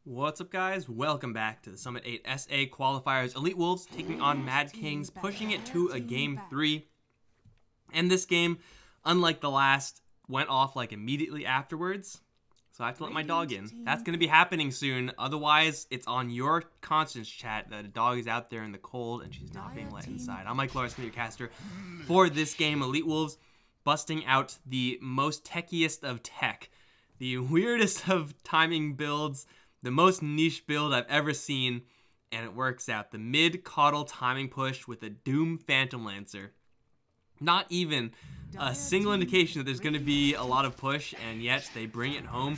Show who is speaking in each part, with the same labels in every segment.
Speaker 1: What's up, guys? Welcome back to the Summit 8 SA Qualifiers. Elite Wolves taking on Mad Kings, pushing it to a Game 3. And this game, unlike the last, went off like immediately afterwards. So I have to let my dog in. That's going to be happening soon. Otherwise, it's on your conscience, chat, that a dog is out there in the cold and she's not being let inside. I'm Mike Larson, your caster for this game. Elite Wolves busting out the most techiest of tech. The weirdest of timing builds. The most niche build I've ever seen, and it works out. The mid-caudal timing push with a Doom Phantom Lancer. Not even a single indication that there's going to be a lot of push, and yet they bring it home.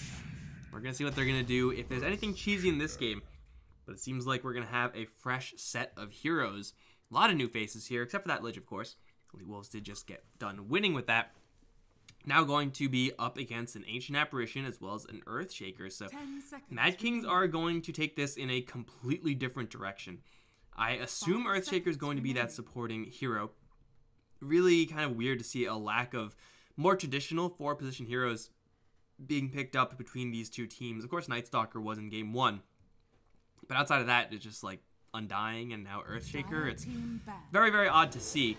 Speaker 1: We're going to see what they're going to do. If there's anything cheesy in this game, but it seems like we're going to have a fresh set of heroes. A lot of new faces here, except for that Lich, of course. Elite Wolves did just get done winning with that. Now going to be up against an Ancient Apparition as well as an Earthshaker. So Mad Kings are going to take this in a completely different direction. I assume Earthshaker is going to be that supporting hero. Really kind of weird to see a lack of more traditional 4-position heroes being picked up between these two teams. Of course, Night Stalker was in Game 1. But outside of that, it's just like Undying and now Earthshaker. It's very, very odd to see.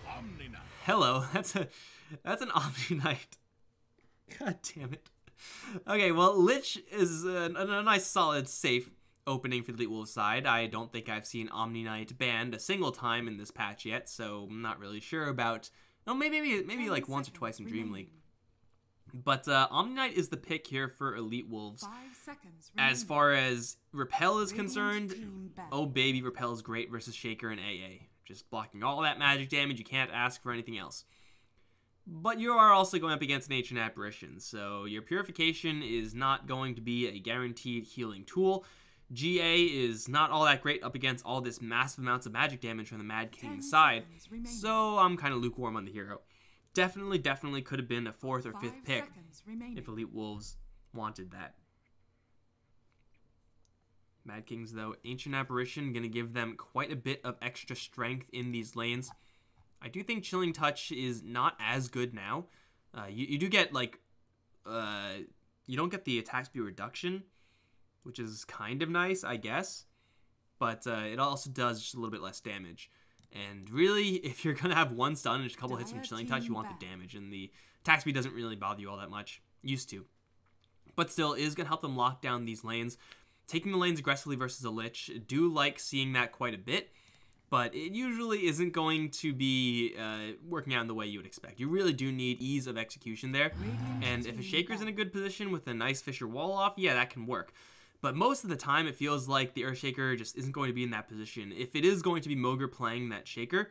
Speaker 1: Hello, that's an Omni Knight. God damn it. Okay, well, Lich is a nice, solid, safe opening for the Elite Wolves side. I don't think I've seen Omni Knight banned a single time in this patch yet, so I'm not really sure about... No, maybe like once or twice in Dream League. But Omni Knight is the pick here for Elite Wolves. As far as Repel is concerned, oh baby, Repel is great versus Shaker and AA. Just blocking all that magic damage, you can't ask for anything else. But you are also going up against an Ancient Apparition, so your Purification is not going to be a guaranteed healing tool. GA is not all that great up against all this massive amounts of magic damage from the Mad King side, so I'm kind of lukewarm on the hero. Definitely could have been a 4th or 5th pick if Elite Wolves wanted that. Mad Kings, though, Ancient Apparition, going to give them quite a bit of extra strength in these lanes. I do think Chilling Touch is not as good now. You do get, like, you don't get the attack speed reduction, which is kind of nice, I guess. But it also does just a little bit less damage. And really, if you're going to have one stun and just a couple hits from Chilling Touch, you want the damage. And the attack speed doesn't really bother you all that much. Used to. But still, it is going to help them lock down these lanes. Taking the lanes aggressively versus a Lich, do like seeing that quite a bit. But it usually isn't going to be working out in the way you would expect. You really do need ease of execution there. And if a Shaker's in a good position with a nice Fissure Wall off, yeah, that can work. But most of the time, it feels like the Earthshaker just isn't going to be in that position. If it is going to be Moger playing that Shaker,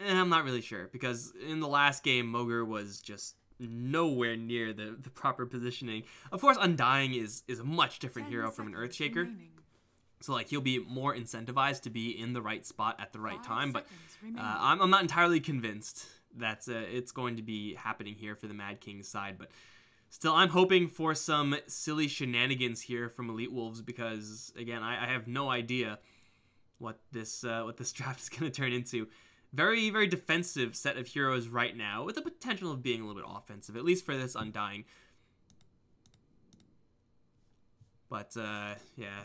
Speaker 1: I'm not really sure. Because in the last game, Moger was just nowhere near the proper positioning. Of course, Undying is a much different hero from an Earthshaker. So, like, he'll be more incentivized to be in the right spot at the right time. But I'm not entirely convinced that it's going to be happening here for the Mad Kings side. But still, I'm hoping for some silly shenanigans here from Elite Wolves. Because, again, I have no idea what this draft is going to turn into. Very, very defensive set of heroes right now. With the potential of being a little bit offensive. At least for this Undying. But, yeah.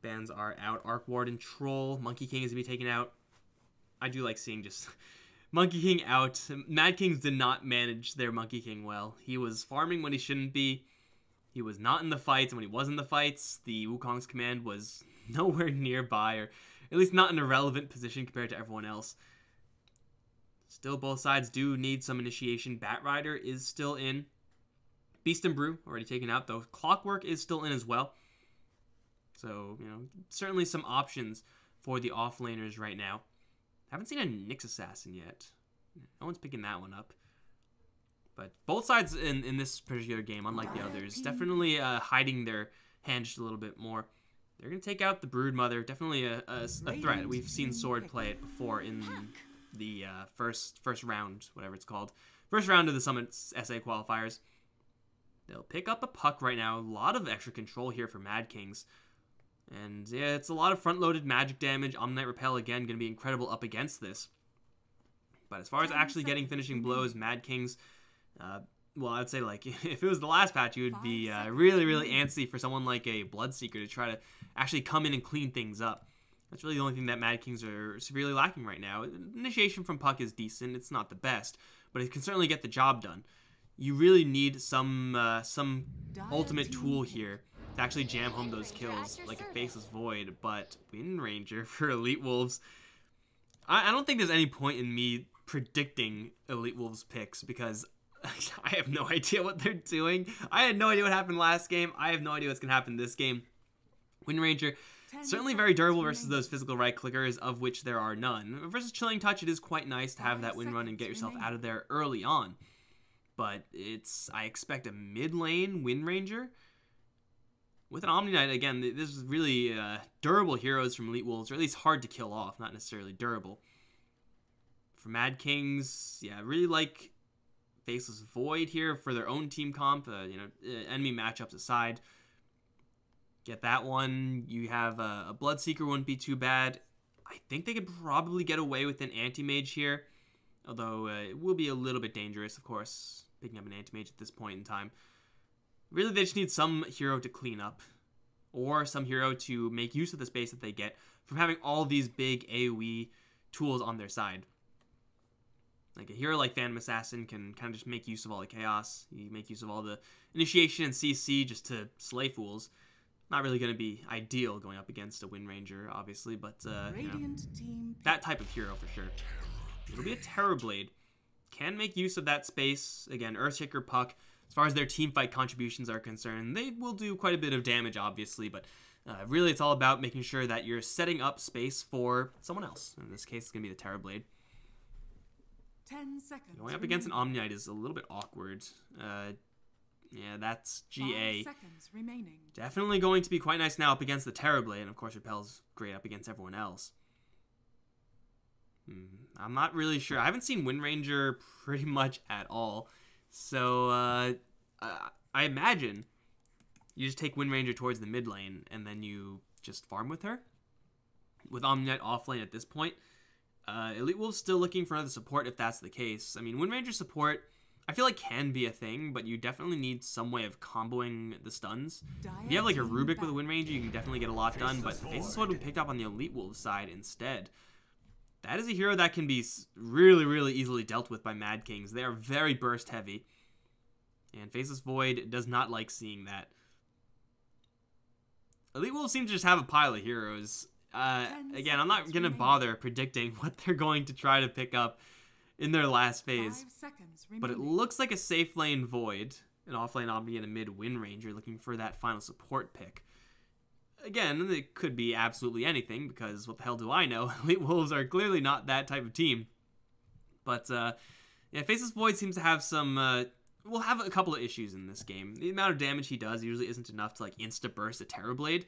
Speaker 1: Bans are out. Arc Warden, Troll, Monkey King is going to be taken out. I do like seeing just Monkey King out. Mad Kings did not manage their Monkey King well. He was farming when he shouldn't be. He was not in the fights, and when he was in the fights, the Wukong's command was nowhere nearby, or at least not in a relevant position compared to everyone else. Still, both sides do need some initiation. Batrider is still in. Beast and Brew already taken out, though. Clockwork is still in as well. So, you know, certainly some options for the offlaners right now. Haven't seen a Nyx Assassin yet. No one's picking that one up. But both sides in this particular game, unlike the others, definitely hiding their hand just a little bit more. They're going to take out the Broodmother. Definitely a threat. We've seen Sword play it before in the first round, whatever it's called. First round of the Summit SA Qualifiers. They'll pick up a Puck right now. A lot of extra control here for Mad Kings. And yeah, it's a lot of front-loaded magic damage. Omni Knight Repel, again, going to be incredible up against this. But as far as actually getting finishing blows, Mad Kings well, I'd say, like, if it was the last patch, you would be really, really antsy for someone like a Bloodseeker to try to actually come in and clean things up. That's really the only thing that Mad Kings are severely lacking right now. Initiation from Puck is decent. It's not the best, but it can certainly get the job done. You really need some ultimate tool here to actually jam home those kills, like a Faceless Void, but Wind Ranger for Elite Wolves. I don't think there's any point in me predicting Elite Wolves picks because I have no idea what they're doing. I had no idea what happened last game. I have no idea what's going to happen this game. Wind Ranger, certainly very durable versus those physical right clickers, of which there are none. Versus Chilling Touch, it is quite nice to have that wind run and get yourself out of there early on. But I expect a mid lane Wind Ranger with an Omni Knight. Again, this is really durable heroes from Elite Wolves, or at least hard to kill off, not necessarily durable. For Mad Kings, yeah, I really like Faceless Void here for their own team comp. Enemy matchups aside, get that one. You have a Bloodseeker, wouldn't be too bad. I think they could probably get away with an Anti-Mage here, although it will be a little bit dangerous, of course, picking up an Anti-Mage at this point in time. Really, they just need some hero to clean up, or some hero to make use of the space that they get from having all these big AoE tools on their side. Like a hero like Phantom Assassin can kind of just make use of all the chaos. You make use of all the initiation and CC just to slay fools. Not really going to be ideal going up against a Wind Ranger, obviously, but that type of hero for sure. It'll be a Terrorblade. Can make use of that space. Again, Earthshaker, Puck, as far as their teamfight contributions are concerned, they will do quite a bit of damage, obviously, but really it's all about making sure that you're setting up space for someone else. In this case, it's going to be the Terrorblade.
Speaker 2: 10 seconds.
Speaker 1: Going up against an Omni Knight is a little bit awkward. Yeah, that's GA.
Speaker 2: 5 seconds remaining.
Speaker 1: Definitely going to be quite nice now up against the Terrorblade, and of course Repel's great up against everyone else. I'm not really sure. I haven't seen Wind Ranger pretty much at all. So, I imagine you just take Wind Ranger towards the mid lane, and then you just farm with her. With Omni Knight off lane at this point. Elite Wolves still looking for another support if that's the case. I mean, Wind Ranger support, I feel like can be a thing, but you definitely need some way of comboing the stuns. If you have like a Rubik with a Wind Ranger, you can definitely get a lot done, but Faceless Void would be picked up on the Elite Wolves side instead. That is a hero that can be really, really easily dealt with by Mad Kings. They are very burst heavy, and Faceless Void does not like seeing that. Elite Wolves seem to just have a pile of heroes. Again, I'm not going to bother predicting what they're going to try to pick up in their last phase. But it looks like a safe lane Void, an off lane Omni, and a mid Wind Ranger looking for that final support pick. Again, it could be absolutely anything, because what the hell do I know? Elite Wolves are clearly not that type of team. But, yeah, Faceless Void seems to have some, will have a couple of issues in this game. The amount of damage he does usually isn't enough to, like, insta-burst a Terrorblade.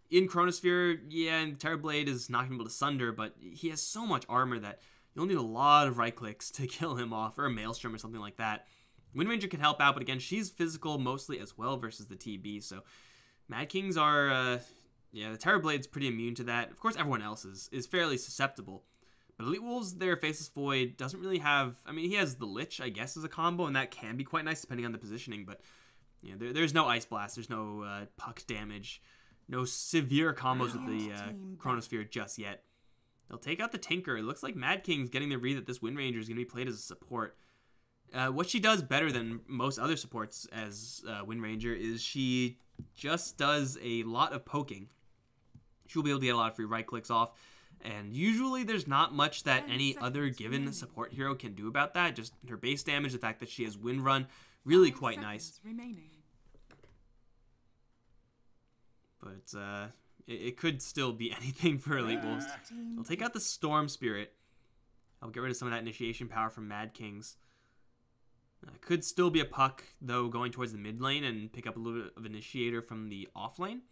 Speaker 1: In Chronosphere, yeah, and Terrorblade is knocking him to sunder, but he has so much armor that you'll need a lot of right clicks to kill him off, or a Maelstrom or something like that. Wind Ranger can help out, but again, she's physical mostly as well versus the TB, so Mad Kings are, yeah, the Terrorblade's pretty immune to that. Of course, everyone else is fairly susceptible. But Elite Wolves, their Faceless Void doesn't really have, I mean, he has the Lich, I guess, as a combo, and that can be quite nice depending on the positioning, but you know, there's no Ice Blast, there's no Puck damage. No severe combos with the Chronosphere just yet. They'll take out the Tinker. It looks like Mad King's getting the read that this Wind Ranger is going to be played as a support. What she does better than most other supports as Wind Ranger is she just does a lot of poking. She'll be able to get a lot of free right clicks off. And usually there's not much that any other given support hero can do about that. Just her base damage, the fact that she has Wind Run, really quite nice. But it could still be anything for Elite Wolves. They'll take out the Storm Spirit. I'll get rid of some of that initiation power from Mad Kings. Could still be a Puck, though, going towards the mid lane and pick up a little bit of Initiator from the off lane.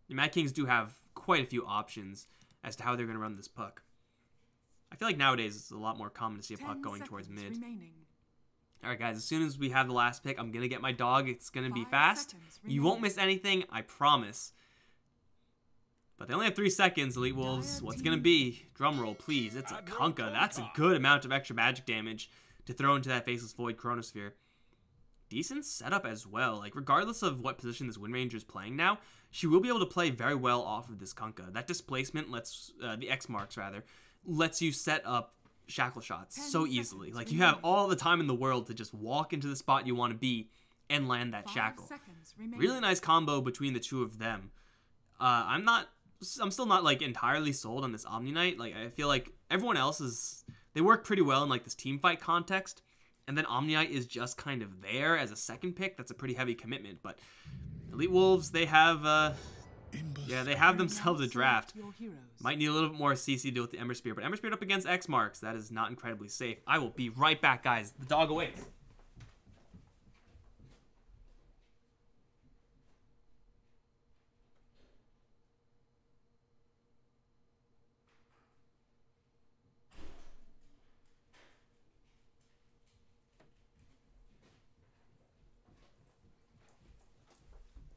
Speaker 1: The Mad Kings do have quite a few options as to how they're going to run this Puck. I feel like nowadays it's a lot more common to see a Puck going towards mid. Alright guys, as soon as we have the last pick, I'm going to get my dog. It's going to be fast. You won't miss anything, I promise. But they only have 3 seconds, Elite Wolves. What's it going to be? Drumroll, please. It's a Kunkka. That's a good amount of extra magic damage to throw into that Faceless Void Chronosphere. decent setup as well. Like, regardless of what position this Wind Ranger is playing now, she will be able to play very well off of this Kunkka. That displacement lets, the X marks rather, lets you set up shackle shots so easily. Like, you have all the time in the world to just walk into the spot you want to be and land that shackle. Really nice combo between the two of them. I'm still not, like, entirely sold on this Omni Knight. Like, I feel like everyone else they work pretty well in, like, this team fight context. And then Omni Knight is just kind of there as a second pick. That's a pretty heavy commitment. But Elite Wolves, they have themselves a draft. Might need a little bit more CC to deal with the Ember Spirit. But Ember Spirit up against X marks, that is not incredibly safe. I will be right back, guys. The dog awaits.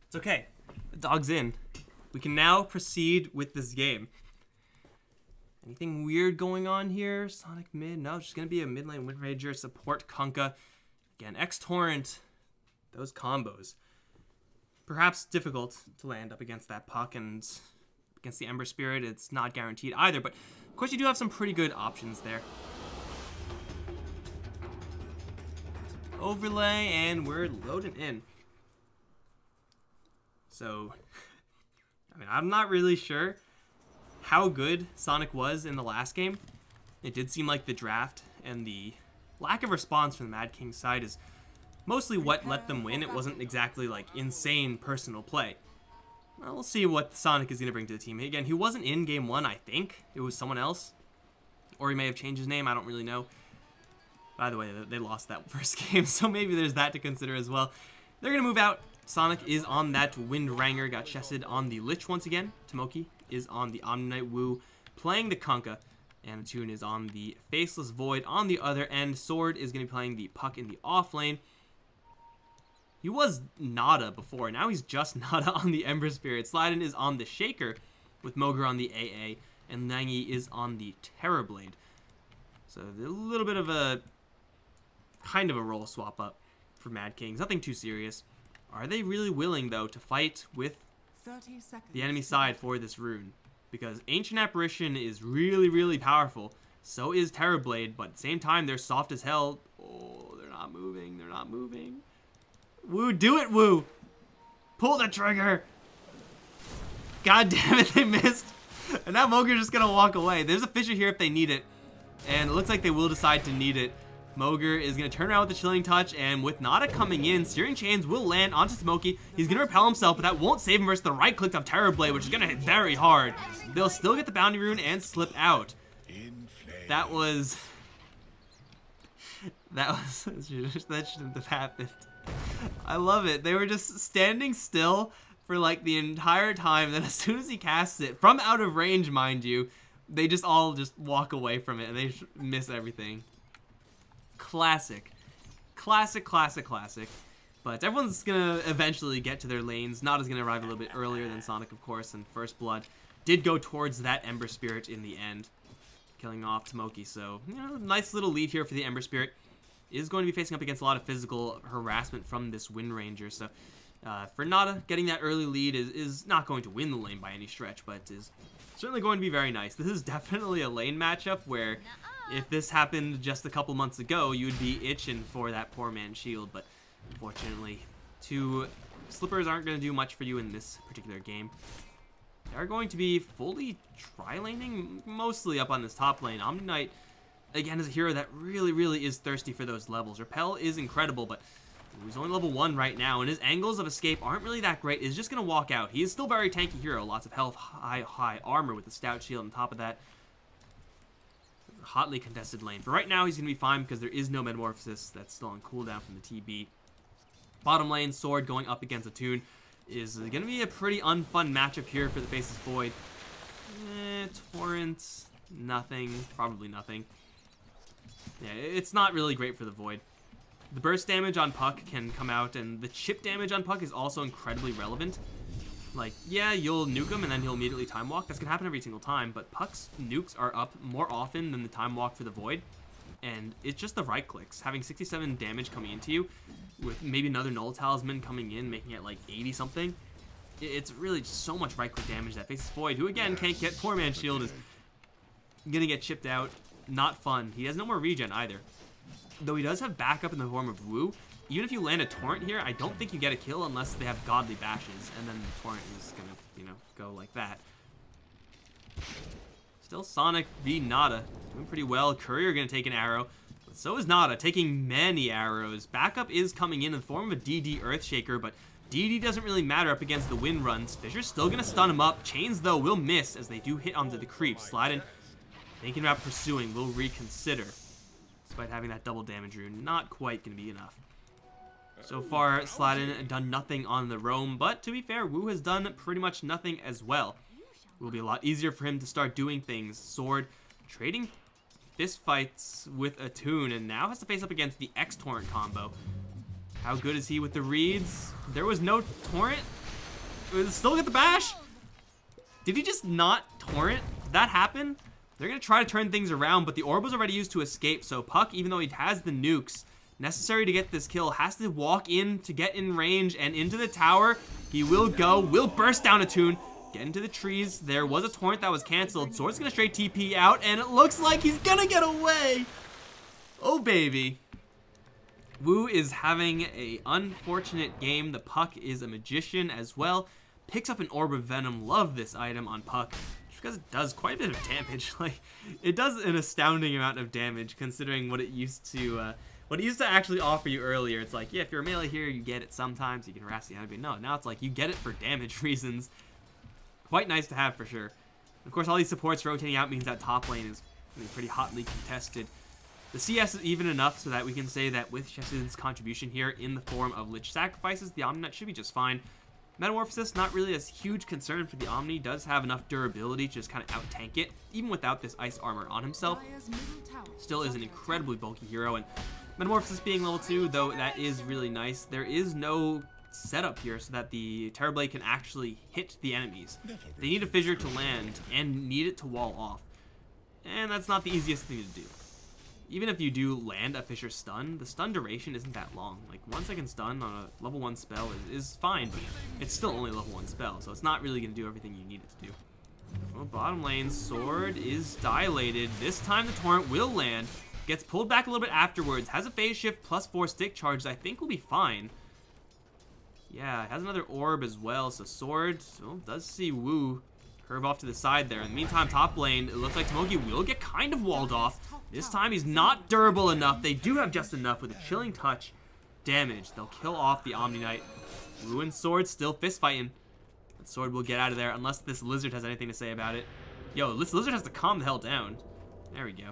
Speaker 1: It's okay. The dog's in. We can now proceed with this game. Anything weird going on here? Sonic mid? No, it's just going to be a mid lane Wind Ranger support Kunkka. Again, X-Torrent. Those combos. Perhaps difficult to land up against that puck, and against the Ember Spirit, it's not guaranteed either. But, of course, you do have some pretty good options there. Overlay, and we're loading in. So, I mean, I'm not really sure how good Sonic was in the last game. It did seem like the draft and the lack of response from the Mad King's side is mostly what let them win. It wasn't exactly, like, insane personal play. Well, we'll see what Sonic is going to bring to the team. Again, he wasn't in Game 1, I think. It was someone else. Or he may have changed his name. I don't really know. By the way, they lost that first game, so maybe there's that to consider as well. They're going to move out. Sonic is on that Wind Ranger, got chested on the Lich once again. Tomoki is on the Omni Knight Wu, playing the Kunkka, and Toon is on the Faceless Void on the other end. Sword is going to be playing the puck in the off lane. He was Nada before, now he's just Nada on the Ember Spirit. Slyden is on the Shaker, with Moger on the AA, and Nangi is on the Terrorblade. So a little bit of a, kind of a role swap up for Mad Kings, nothing too serious. Are they really willing, though, to fight with the enemy side for this rune? Because Ancient Apparition is really, really powerful. So is Terrorblade, but at the same time, they're soft as hell. Oh, they're not moving. They're not moving. Woo, do it, Woo! Pull the trigger! God damn it, they missed. And now Moger's just gonna walk away. There's a Fissure here if they need it. And it looks like they will decide to need it. Moger is going to turn around with the Chilling Touch, and with Nada coming in, Searing Chains will land onto Tomoki. He's going to repel himself, but that won't save him versus the right click of Terrorblade, which is going to hit very hard. They'll still get the Bounty Rune and slip out. That shouldn't have happened. I love it. They were just standing still for like the entire time, then as soon as he casts it, from out of range, mind you, they just all walk away from it, and they miss everything. Classic. Classic, classic, classic. But everyone's going to eventually get to their lanes. Nada's going to arrive a little bit earlier than Sonic, of course, and First Blood did go towards that Ember Spirit in the end, killing off Tomoki. So, you know, nice little lead here for the Ember Spirit. Is going to be facing up against a lot of physical harassment from this Wind Ranger. So, for Nada, getting that early lead is not going to win the lane by any stretch, but is certainly going to be very nice. This is definitely a lane matchup where if this happened just a couple months ago, you would be itching for that poor man's shield, but unfortunately, two slippers aren't going to do much for you in this particular game. They are going to be fully tri-laning, mostly up on this top lane. Omni Knight, again, is a hero that really, really is thirsty for those levels. Repel is incredible, but he's only level 1 right now, and his angles of escape aren't really that great. He's just going to walk out. He is still a very tanky hero. Lots of health, high armor with the stout shield on top of that. Hotly contested lane. For right now, he's going to be fine because there is no Metamorphosis that's still on cooldown from the TB. Bottom lane, Sword going up against a Toon is going to be a pretty unfun matchup here for the Faceless Void. Torrent, nothing. Probably nothing. Yeah, it's not really great for the Void. The burst damage on Puck can come out, and the chip damage on Puck is also incredibly relevant. Like, yeah, you'll nuke him and then he'll immediately time walk. That's gonna happen every single time, but Puck's nukes are up more often than the time walk for the Void. and it's just the right clicks. Having 67 damage coming into you, with maybe another Null Talisman coming in, making it like 80 something. It's really just so much right click damage that faces Void, who again can't get. Poor man's shield is gonna get chipped out. Not fun. He has no more regen either. Though he does have backup in the form of Wu. Even if you land a Torrent here, I don't think you get a kill unless they have Godly Bashes, and then the Torrent is gonna, you know, go like that. Still Sonic v Nada, doing pretty well. Courier gonna take an arrow, but so is Nada, taking many arrows. Backup is coming in the form of a DD Earthshaker, but DD doesn't really matter up against the wind runs. Fisher's still gonna stun him up. Chains, though, will miss as they do hit onto the creep. Sladin, thinking about pursuing, will reconsider. Despite having that double damage rune, not quite gonna be enough. So far, Sladin done nothing on the roam, but to be fair, Wu has done pretty much nothing as well. It will be a lot easier for him to start doing things. Sword, trading fist fights with Attune, and now has to face up against the X-Torrent combo. How good is he with the reads? There was no Torrent. Still get the bash? Did he just not Torrent? Did that happen? They're going to try to turn things around, but the orb was already used to escape, so Puck, even though he has the nukes necessary to get this kill, has to walk in to get in range and into the tower. He will go, will burst down Attune, get into the trees. There was a Torrent that was canceled. Sword's going to straight TP out, and it looks like he's going to get away. Oh, baby. Wu is having an unfortunate game. The Puck is a magician as well. Picks up an Orb of Venom. Love this item on Puck, just because it does quite a bit of damage. Like, it does an astounding amount of damage considering what it used to actually offer you earlier. It's like, yeah, if you're a melee here, you get it sometimes. You can harass the enemy. No, now it's like you get it for damage reasons. Quite nice to have for sure. Of course, all these supports rotating out means that top lane is pretty hotly contested. The CS is even enough so that we can say that with Chesid's contribution here in the form of Lich Sacrifices, the Omni Knight should be just fine. Metamorphosis, not really a huge concern for the Omni, does have enough durability to just kind of out-tank it, even without this ice armor on himself. Still is an incredibly bulky hero, and Metamorphosis being level 2, though that is really nice, there is no setup here so that the Terrorblade can actually hit the enemies. They need a Fissure to land and need it to wall off, and that's not the easiest thing to do. Even if you do land a Fissure stun, the stun duration isn't that long. Like, 1 second stun on a level 1 spell is fine, but it's still only a level 1 spell, so it's not really going to do everything you need it to do. Well, bottom lane, Sword is dilated. This time the Torrent will land. Gets pulled back a little bit afterwards. Has a phase shift plus 4 stick charges. I think will be fine. Yeah, has another orb as well, so Sword does see Wu curve off to the side there. In the meantime, top lane, it looks like Tomogi will get kind of walled off. This time he's not durable enough. They do have just enough with a Chilling Touch damage. They'll kill off the Omni Knight. Wu and Sword still fist fighting. But Sword will get out of there unless this Lizard has anything to say about it. Yo, this Lizard has to calm the hell down. There we go.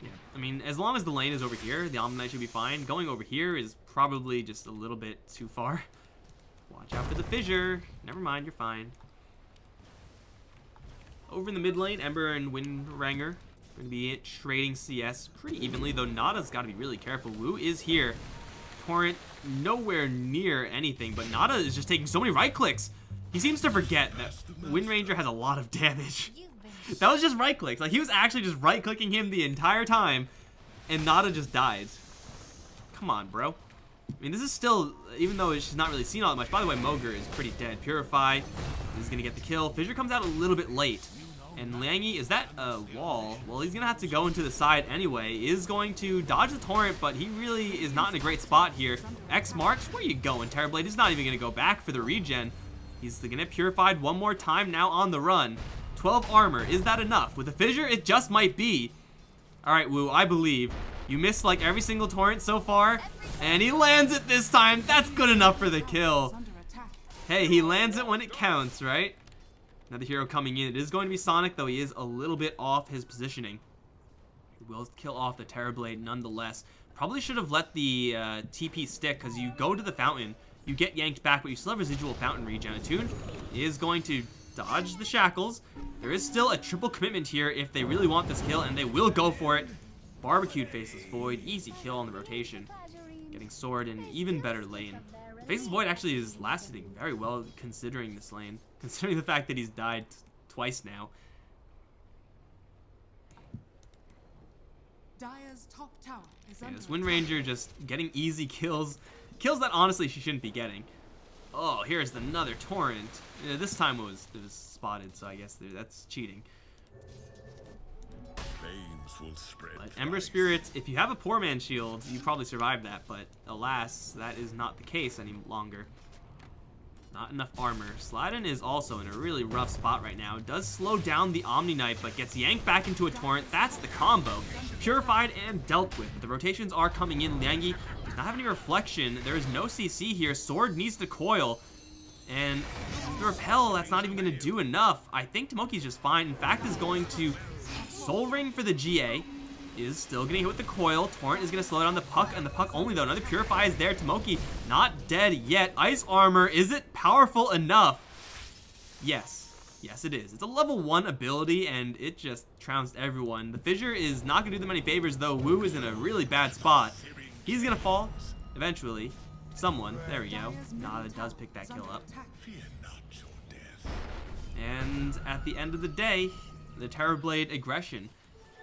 Speaker 1: Yeah, I mean, as long as the lane is over here, the Omni Knight should be fine. Going over here is probably just a little bit too far. Watch out for the Fissure. Never mind, you're fine. Over in the mid lane, Ember and Windranger are going to be trading CS pretty evenly, though Nada's got to be really careful. Wu is here. Torrent nowhere near anything, but Nada is just taking so many right clicks. He seems to forget that Windranger has a lot of damage. That was just right clicks. Like, he was actually just right clicking him the entire time, and Nada just died. Come on, bro. I mean, this is still, even though she's not really seen all that much. By the way, Moger is pretty dead. Purify is going to get the kill. Fissure comes out a little bit late. And Liangi, is that a wall? Well, he's going to have to go into the side anyway. Is going to dodge the Torrent, but he really is not in a great spot here. X marks, where you going? Terrorblade is not even going to go back for the regen. He's going to get purified one more time now on the run. 12 armor, is that enough? With a Fissure, it just might be. Alright, Wu, I believe. You missed like every single Torrent so far, and he lands it this time. That's good enough for the kill. Hey, he lands it when it counts, right? Another hero coming in. It is going to be Sonic, though he is a little bit off his positioning. He will kill off the Terrorblade nonetheless. Probably should have let the TP stick, because you go to the fountain, you get yanked back, but you still have residual fountain regen. Attune is going to dodge the shackles. There is still a triple commitment here if they really want this kill, and they will go for it. Barbecued faces Void. Easy kill on the rotation. Getting Sword in even better lane. Faces Void actually is lasting very well considering this lane. Considering the fact that he's died twice now.
Speaker 2: Dire's top tower is
Speaker 1: Yeah,
Speaker 2: under
Speaker 1: this Wind
Speaker 2: attack.
Speaker 1: Ranger just getting easy kills. Kills that honestly she shouldn't be getting. Oh, here's another torrent. Yeah, this time it was spotted, so I guess that's cheating.
Speaker 3: Flames will spread.
Speaker 1: But Ember Spirit, if you have a poor man shield, you probably survive that, but alas, that is not the case any longer. Not enough armor. Sladin is also in a really rough spot right now. Does slow down the Omni Knight, but gets yanked back into a torrent. That's the combo. Purified and dealt with. The rotations are coming in. Liangi does not have any reflection. There is no CC here. Sword needs to coil. And the repel, that's not even going to do enough. I think Tomoki's just fine. In fact, is going to Soul Ring for the GA. Is still getting hit with the coil. Torrent is going to slow down the Puck, and the Puck only, though. Another Purify is there. Tomoki not dead yet. Ice Armor, is it powerful enough? Yes. Yes, it is. It's a level 1 ability, and it just trounced everyone. The Fissure is not going to do them any favors, though. Wu is in a really bad spot. He's going to fall eventually. Someone. There we go. Nada does pick that kill up.
Speaker 3: Fear not your death.
Speaker 1: And at the end of the day, the Terrorblade Aggression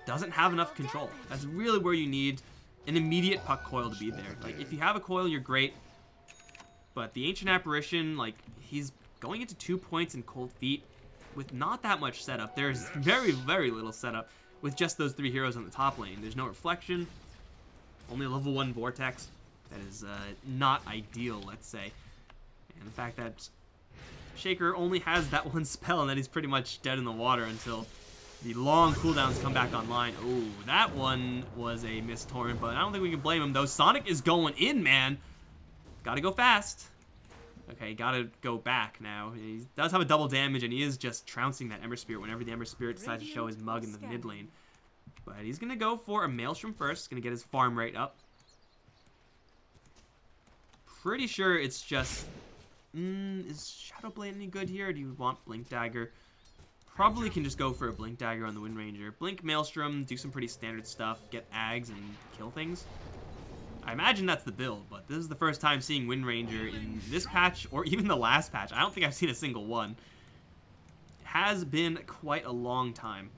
Speaker 1: doesn't have enough control. That's really where you need an immediate Puck coil to be there. Like, if you have a coil, you're great. But the Ancient Apparition, like, he's going into 2 points in Cold Feet with not that much setup. There's very, very little setup with just those 3 heroes on the top lane. There's no reflection, only a level 1 Vortex. That is not ideal, let's say. And the fact that Shaker only has that 1 spell and that he's pretty much dead in the water until the long cooldowns come back online. Ooh, that one was a missed torrent, but I don't think we can blame him, though. Sonic is going in, man. Gotta go fast. Okay, gotta go back now. He does have a double damage, and he is just trouncing that Ember Spirit whenever the Ember Spirit decides to show his mug in the mid lane. But he's gonna go for a Maelstrom first. Gonna get his farm rate up. Pretty sure it's just... is Shadow Blade any good here, or do you want Blink Dagger? Probably can just go for a Blink Dagger on the Wind Ranger. Blink Maelstrom, do some pretty standard stuff, get Ags and kill things. I imagine that's the build, but this is the first time seeing Wind Ranger in this patch, or even the last patch. I don't think I've seen a single one. It has been quite a long time.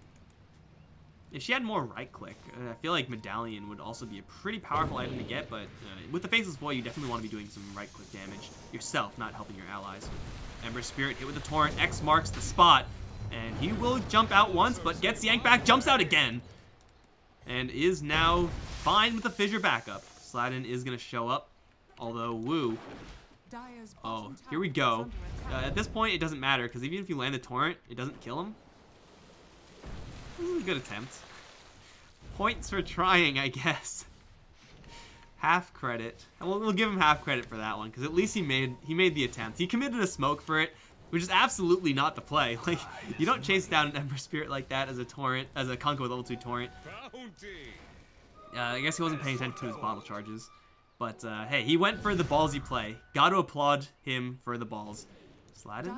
Speaker 1: If she had more right-click, I feel like Medallion would also be a pretty powerful item to get, but with the Faceless Void, you definitely want to be doing some right-click damage yourself, not helping your allies. Ember Spirit hit with the Torrent, X marks the spot. And he will jump out once, but gets yanked back, jumps out again. And is now fine with the Fissure backup. Sladin is going to show up, although Wu... Oh, here we go. At this point, it doesn't matter, because even if you land the Torrent, it doesn't kill him. This is a good attempt. Points for trying, I guess. Half credit. And we'll give him half credit for that one, because at least he made the attempt. He committed a smoke for it, which is absolutely not the play. Like, you don't chase down an Ember Spirit like that as a torrent, as a Kunkka with level 2 torrent. I guess he wasn't paying attention to his bottle charges. But, hey, he went for the ballsy play. Gotta applaud him for the balls. Sladin,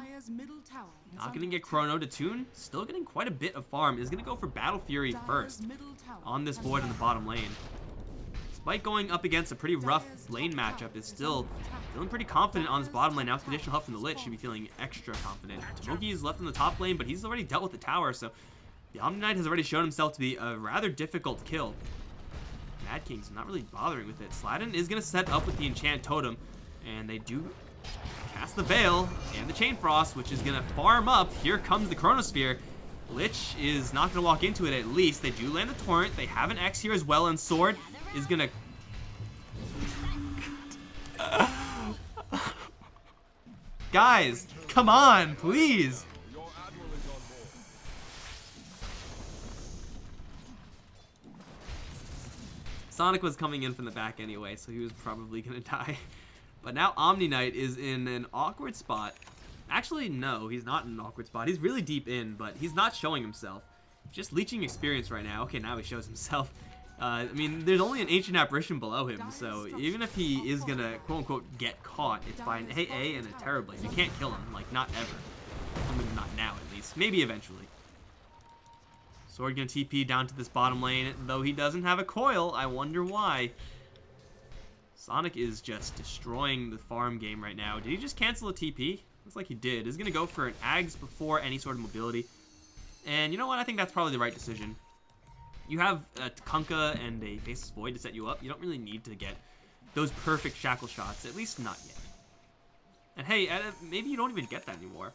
Speaker 1: not gonna get Chrono to tune. Still getting quite a bit of farm. Is gonna go for Battle Fury first on this Void in the bottom lane. Despite going up against a pretty rough lane matchup, is still feeling pretty confident on this bottom lane. Now with Conditional Huff from the Lich, should be feeling extra confident. Tomoki is left in the top lane, but he's already dealt with the tower, so the Omni Knight has already shown himself to be a rather difficult kill. Mad King's not really bothering with it. Sladin is going to set up with the Enchant Totem, and they do cast the Veil and the Chain Frost, which is going to farm up. Here comes the Chronosphere. Lich is not going to walk into it at least. They do land the Torrent. They have an X here as well, and Sword is going to... Guys, come on, please. Sonic was coming in from the back anyway, so he was probably going to die. But now Omni Knight is in an awkward spot. Actually, no, he's not in an awkward spot. He's really deep in, but he's not showing himself. Just leeching experience right now. Okay, now he shows himself. I mean, there's only an Ancient Apparition below him, so even if he is going to, quote-unquote, get caught, it's by an AA and a Terrorblade. You can't kill him, like, not ever. I mean, not now, at least. Maybe eventually. Sword going to TP down to this bottom lane, though he doesn't have a coil. I wonder why. Sonic is just destroying the farm game right now. Did he just cancel a TP? Looks like he did. He's going to go for an Ags before any sort of mobility. And you know what? I think that's probably the right decision. you have a Kunkka and a Faceless Void to set you up. You don't really need to get those perfect shackle shots, at least not yet. And hey, maybe you don't even get that anymore.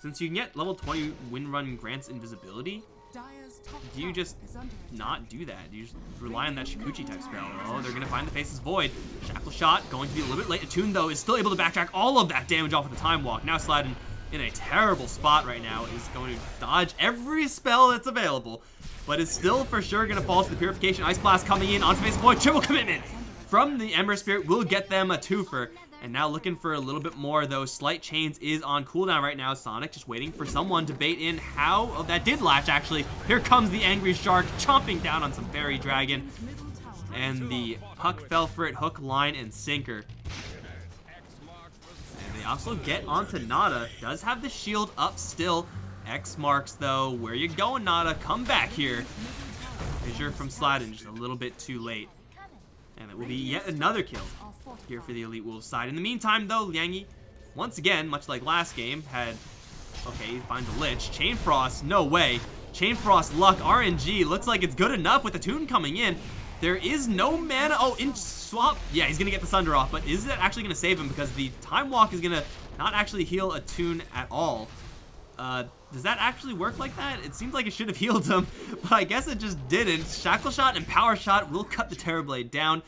Speaker 1: Since you can get level 20 Wind Run grants invisibility, do you just not do that? You just rely on that Shikuchi type spell. Oh, they're going to find the Faceless Void. Shackle shot, going to be a little bit late. Attune, though, is still able to backtrack all of that damage off of the Time Walk. Now Sladin in a terrible spot right now is going to dodge every spell that's available, but is still for sure going to fall to the Purification. Ice Blast coming in onto Faceless Void. Triple commitment from the Ember Spirit will get them a twofer. And now looking for a little bit more, though. Slight Chains is on cooldown right now. Sonic just waiting for someone to bait in. How? Oh, that did latch, actually. Here comes the Angry Shark, chomping down on some Fairy Dragon. And the Puck fell for it, hook, line, and sinker. And they also get onto Nada. Does have the shield up still. X marks, though. Where you going, Nada? Come back here. Fissure from Sladin, just a little bit too late. And it will be yet another kill here for the Elite Wolves side. In the meantime, though, Liangi, once again, much like last game, had... Okay, he finds a Lich. Chain Frost, no way. Chain Frost luck, RNG, looks like it's good enough with the Tune coming in. There is no mana. Oh, in swap. Yeah, he's going to get the Sunder off, but is that actually going to save him? Because the Time Walk is going to not actually heal a Tune at all. Does that actually work like that? It seems like it should have healed him, but I guess it just didn't. Shackle Shot and Power Shot will cut the Terrorblade down.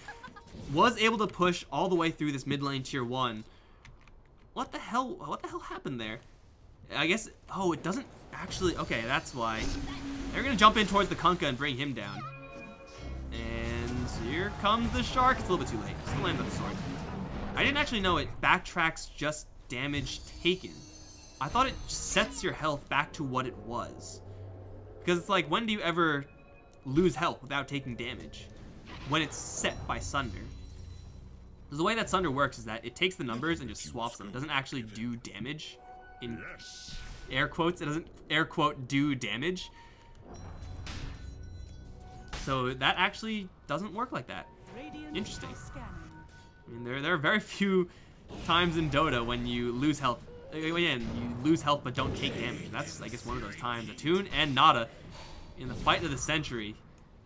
Speaker 1: Was able to push all the way through this mid lane tier 1. What the hell happened there? I guess, oh, it doesn't actually, okay, that's why. They're gonna jump in towards the Kunkka and bring him down. And here comes the Shark. It's a little bit too late. Still lands on the sword. I didn't actually know it backtracks just damage taken. I thought it sets your health back to what it was. Because it's like, when do you ever lose health without taking damage? When it's set by Sunder. The way that Sunder works is that it takes the numbers and just swaps them. It doesn't actually do damage. In air quotes, it doesn't air quote do damage. So that actually doesn't work like that. Interesting. I mean, there are very few times in Dota when you lose health. Again, you lose health but don't take damage. That's, I guess, one of those times. Attune and Nada in the fight of the century.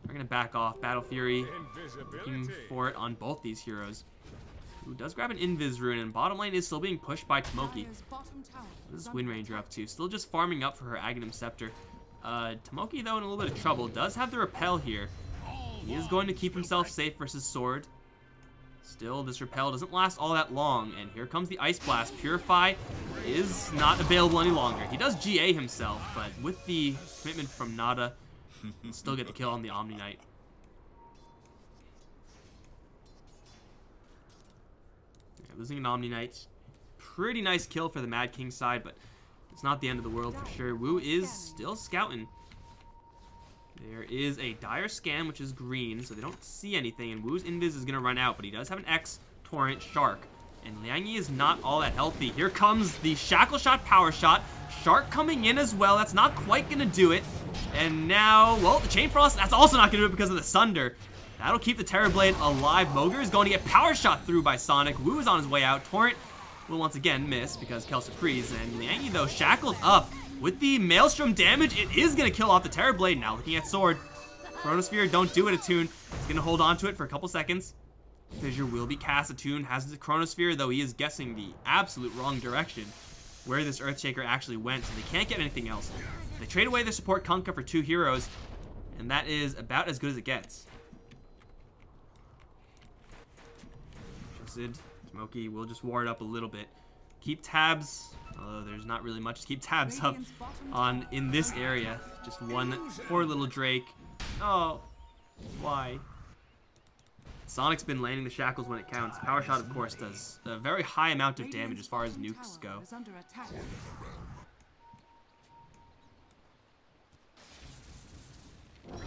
Speaker 1: They're going to back off. Battle Fury looking for it on both these heroes. Who does grab an Invis rune, and bottom lane is still being pushed by Tomoki. This is Wind Ranger up to. Still just farming up for her Aghanim Scepter. Tomoki, though, in a little bit of trouble. Does have the Repel here. He is going to keep himself safe versus Sword. Still, this Repel doesn't last all that long, and here comes the Ice Blast. Purify is not available any longer. He does GA himself, but with the commitment from Nada, he'll still get the kill on the Omni Knight. Yeah, losing an Omni Knight. Pretty nice kill for the Mad King side, but it's not the end of the world for sure. Wu is still scouting. There is a Dire Scan, which is green, so they don't see anything, and Wu's Invis is going to run out, but he does have an X Torrent Shark, and Liangi is not all that healthy. Here comes the Shackle Shot, Power Shot. Shark coming in as well. That's not quite going to do it. And now, well, the Chain Frost, that's also not going to do it because of the Sunder. That'll keep the Terrorblade alive. Moger is going to get Power Shot through by Sonic. Wu is on his way out. Torrent will once again miss because Kelsa freeze, and Liangi, though, shackled up. With the Maelstrom damage, it is going to kill off the Terrorblade. Now looking at Sword. Chronosphere, don't do it, Attune. He's going to hold on to it for a couple seconds. Fissure will be cast. Attune has the Chronosphere, though he is guessing the absolute wrong direction where this Earthshaker actually went, so they can't get anything else. They trade away their support Kunkka for 2 heroes, and that is about as good as it gets. Sid, Tomoki will just ward up a little bit. Keep tabs. Although there's not really much to keep tabs up on in this area. Just one poor little Drake. Oh, why? Sonic's been landing the shackles when it counts. Power Shot, of course, does a very high amount of damage as far as nukes go.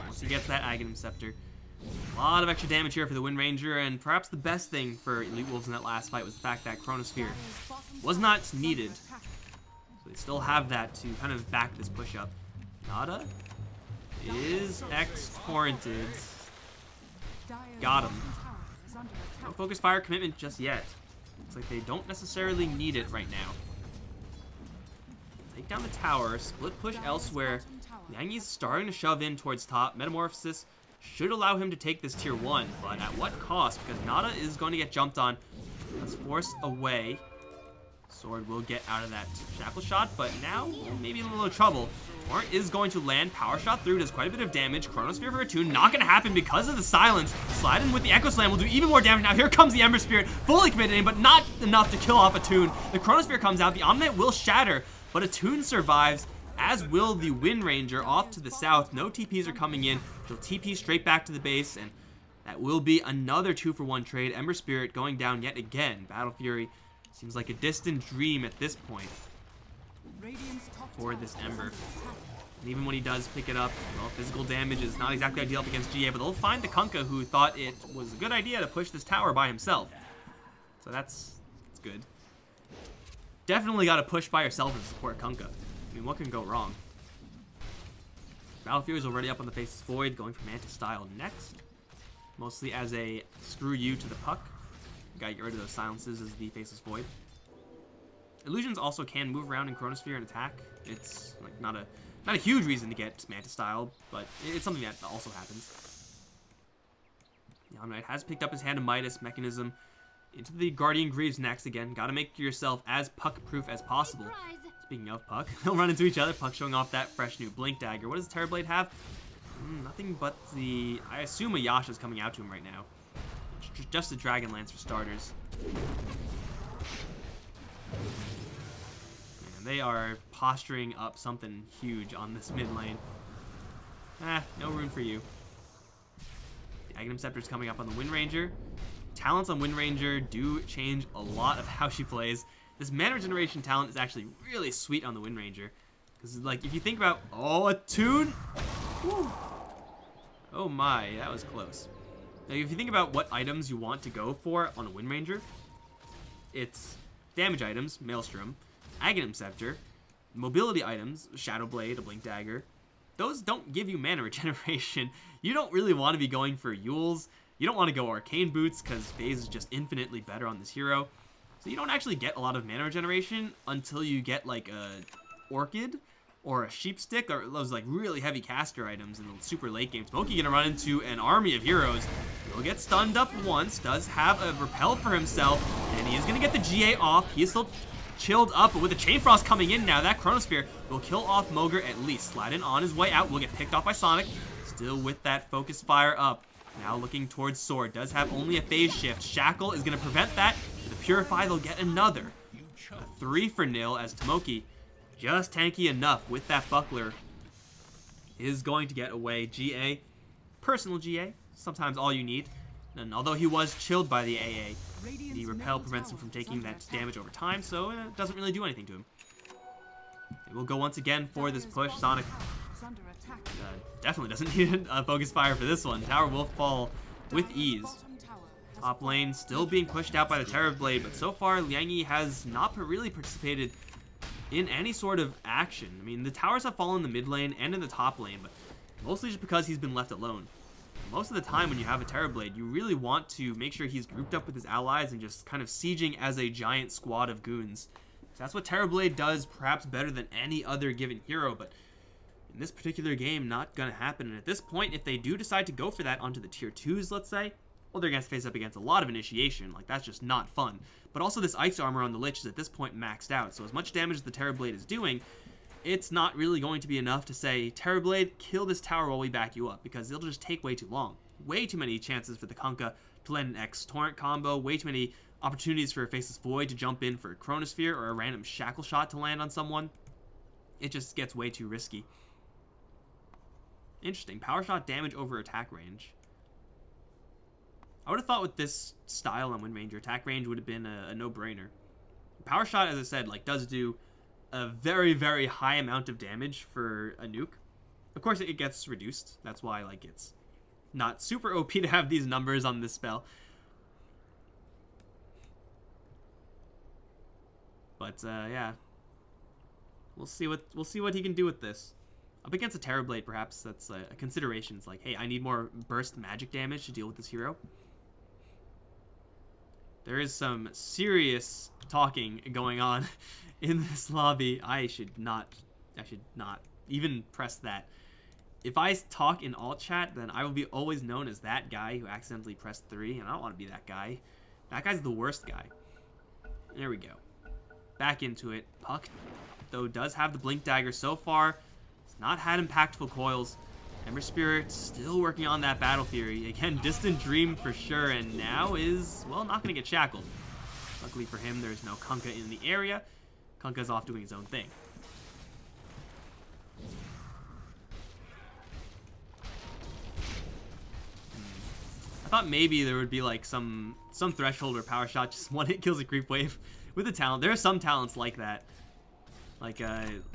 Speaker 1: Once he gets that Aghanim Scepter. A lot of extra damage here for the Wind Ranger, and perhaps the best thing for Elite Wolves in that last fight was the fact that Chronosphere was not needed. So they still have that to kind of back this push up. Nada is X-torrented. Got him. No Focus Fire commitment just yet. Looks like they don't necessarily need it right now. take down the tower, split push elsewhere. Liangyi's starting to shove in towards top. Metamorphosis should allow him to take this tier 1, but at what cost? Because Nada is going to get jumped on. Let's force away. Sword will get out of that shackle shot, but now maybe in a little trouble. Torrent is going to land. Power shot through, does quite a bit of damage. Chronosphere for a 2, not going to happen because of the silence. Slide in with the Echo Slam will do even more damage. Now here comes the Ember Spirit, fully committed in, but not enough to kill off a Toon. The Chronosphere comes out, the Omnite will shatter, but a Toon survives, as will the Wind Ranger off to the south. No TPs are coming in. He'll TP straight back to the base, and that will be another 2-for-1 trade. Ember Spirit going down yet again. Battle Fury seems like a distant dream at this point for this Ember. And even when he does pick it up, well, physical damage is not exactly ideal up against GA, but they'll find the Kunkka who thought it was a good idea to push this tower by himself. So that's good. Definitely got to push by yourself and support Kunkka. I mean, what can go wrong? Battle Fury is already up on the Faceless Void, going for Mantis style next. Mostly as a screw you to the puck. Gotta get rid of those silences as the Faceless Void. Illusions also can move around in Chronosphere and attack. It's like not a huge reason to get Mantis style, but it's something that also happens. The Omnite has picked up his Hand of Midas mechanism into the Guardian Greaves next again. Gotta make yourself as puck-proof as possible. Speaking of Puck, they'll run into each other. Puck showing off that fresh new Blink Dagger. What does Terrorblade have? Nothing but the... I assume a Yasha's coming out to him right now. Just a Dragon Lance for starters. Man, they are posturing up something huge on this mid lane. No room for you. The Aghanim Scepter's coming up on the Wind Ranger. Talents on Wind Ranger do change a lot of how she plays. This mana regeneration talent is actually really sweet on the Wind Ranger. Because, like, if you think about... Oh, a Toon? Woo. Oh my, that was close. Now, if you think about what items you want to go for on a Wind Ranger, it's damage items, Maelstrom, Aghanim Scepter, mobility items, Shadow Blade, a Blink Dagger. Those don't give you mana regeneration. You don't really want to be going for Yules. You don't want to go Arcane Boots because Phase is just infinitely better on this hero. So you don't actually get a lot of mana regeneration until you get like a Orchid or a Sheepstick or those like really heavy caster items in the super late game. Smokey gonna run into an army of heroes. He'll get stunned up once, does have a repel for himself, and he is gonna get the GA off. He is still chilled up, but with the Chain Frost coming in now, that Chronosphere will kill off Moger at least. Slide in on his way out, will get picked off by Sonic. Still with that Focus Fire up. Now looking towards Sword, does have only a phase shift. Shackle is gonna prevent that. With the Purify, they'll get another. A 3-for-0 as Tomoki, just tanky enough with that Buckler, is going to get away. GA, personal GA, sometimes all you need. And although he was chilled by the AA, the Repel prevents him from taking that damage over time, so it doesn't really do anything to him. They will go once again for this push. Sonic definitely doesn't need a Focus Fire for this one. Tower will fall with ease. Top lane still being pushed out by the Terrorblade, but so far Liangyi has not really participated in any sort of action. I mean, the towers have fallen in the mid lane and in the top lane, but mostly just because he's been left alone. Most of the time when you have a Terrorblade, you really want to make sure he's grouped up with his allies and just kind of sieging as a giant squad of goons. So that's what Terrorblade does perhaps better than any other given hero, but in this particular game, not gonna happen. And at this point, if they do decide to go for that onto the tier 2s, let's say, well, they're going to face up against a lot of initiation. Like, that's just not fun. But also this Ice Armor on the Lich is at this point maxed out. So as much damage as the Terrorblade is doing, it's not really going to be enough to say, Terrorblade, kill this tower while we back you up. Because it'll just take way too long. Way too many chances for the Kunkka to land an X-Torrent combo. Way too many opportunities for a Faceless Void to jump in for a Chronosphere or a random Shackle Shot to land on someone. It just gets way too risky. Interesting. Power Shot damage over attack range. I would have thought with this style on Wind Ranger, attack range would have been a no-brainer. Power Shot, as I said, like does do a very, very high amount of damage for a nuke. Of course, it gets reduced. That's why like it's not super OP to have these numbers on this spell. But yeah, we'll see what he can do with this. Up against a Terrorblade, perhaps that's a consideration. It's like, hey, I need more burst magic damage to deal with this hero. There is some serious talking going on in this lobby. I should not even press that. If I talk in alt chat, then I will be always known as that guy who accidentally pressed 3, and I don't want to be that guy. That guy's the worst guy. There we go. Back into it. Puck, though, does have the Blink Dagger so far. It's not had impactful coils. Ember Spirit still working on that Battle Fury. Again, Distant Dream for sure, and now is, well, not going to get shackled. Luckily for him, there's no Kunkka in the area. Kunkka's off doing his own thing. I thought maybe there would be like some threshold or power shot, just one hit kills a creep wave with a talent. There are some talents like that. Like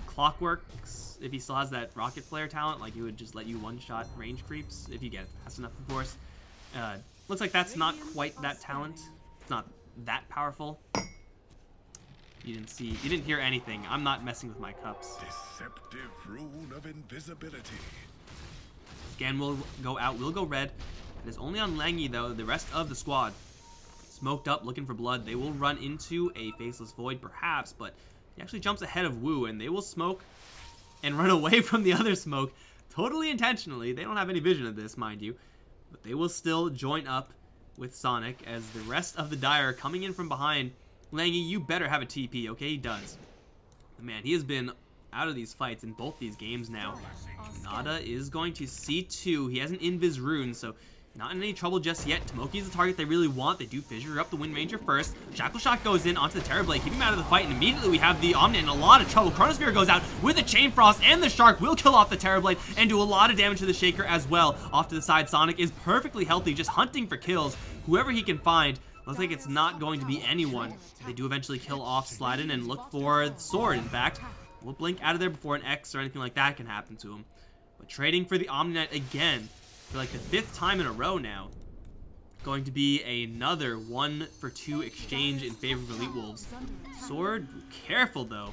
Speaker 1: Clockworks, if he still has that rocket flare talent, like he would just let you one-shot range creeps if you get fast enough, of course. Looks like that's not quite that talent. It's not that powerful. You didn't hear anything. I'm not messing with my cups.
Speaker 3: Deceptive rune of invisibility.
Speaker 1: Again, we'll go out. We'll go red. It is only on Langy, though. The rest of the squad smoked up, looking for blood. They will run into a Faceless Void, perhaps, but he actually jumps ahead of Wu, and they will smoke and run away from the other smoke, totally intentionally. They don't have any vision of this, mind you, but they will still join up with Sonic as the rest of the Dire are coming in from behind. Langy, you better have a TP, okay? He does. Man, he has been out of these fights in both these games now. Nada is going to C2. He has an Invis rune, so not in any trouble just yet. Tomoki is the target they really want. They do fissure up the Wind Ranger first. Shackle Shot goes in onto the Terrorblade, keeping him out of the fight, and immediately we have the Omni in a lot of trouble. Chronosphere goes out with the Chain Frost, and the Shark will kill off the Terrorblade and do a lot of damage to the Shaker as well. Off to the side, Sonic is perfectly healthy, just hunting for kills. Whoever he can find. Looks like it's not going to be anyone. They do eventually kill off Sladden and look for the sword, in fact. We'll blink out of there before an X or anything like that can happen to him. But trading for the Omni Knight again, for like the 5th time in a row now. Going to be another 1-for-2 exchange in favor of Elite Wolves. Sword, careful though.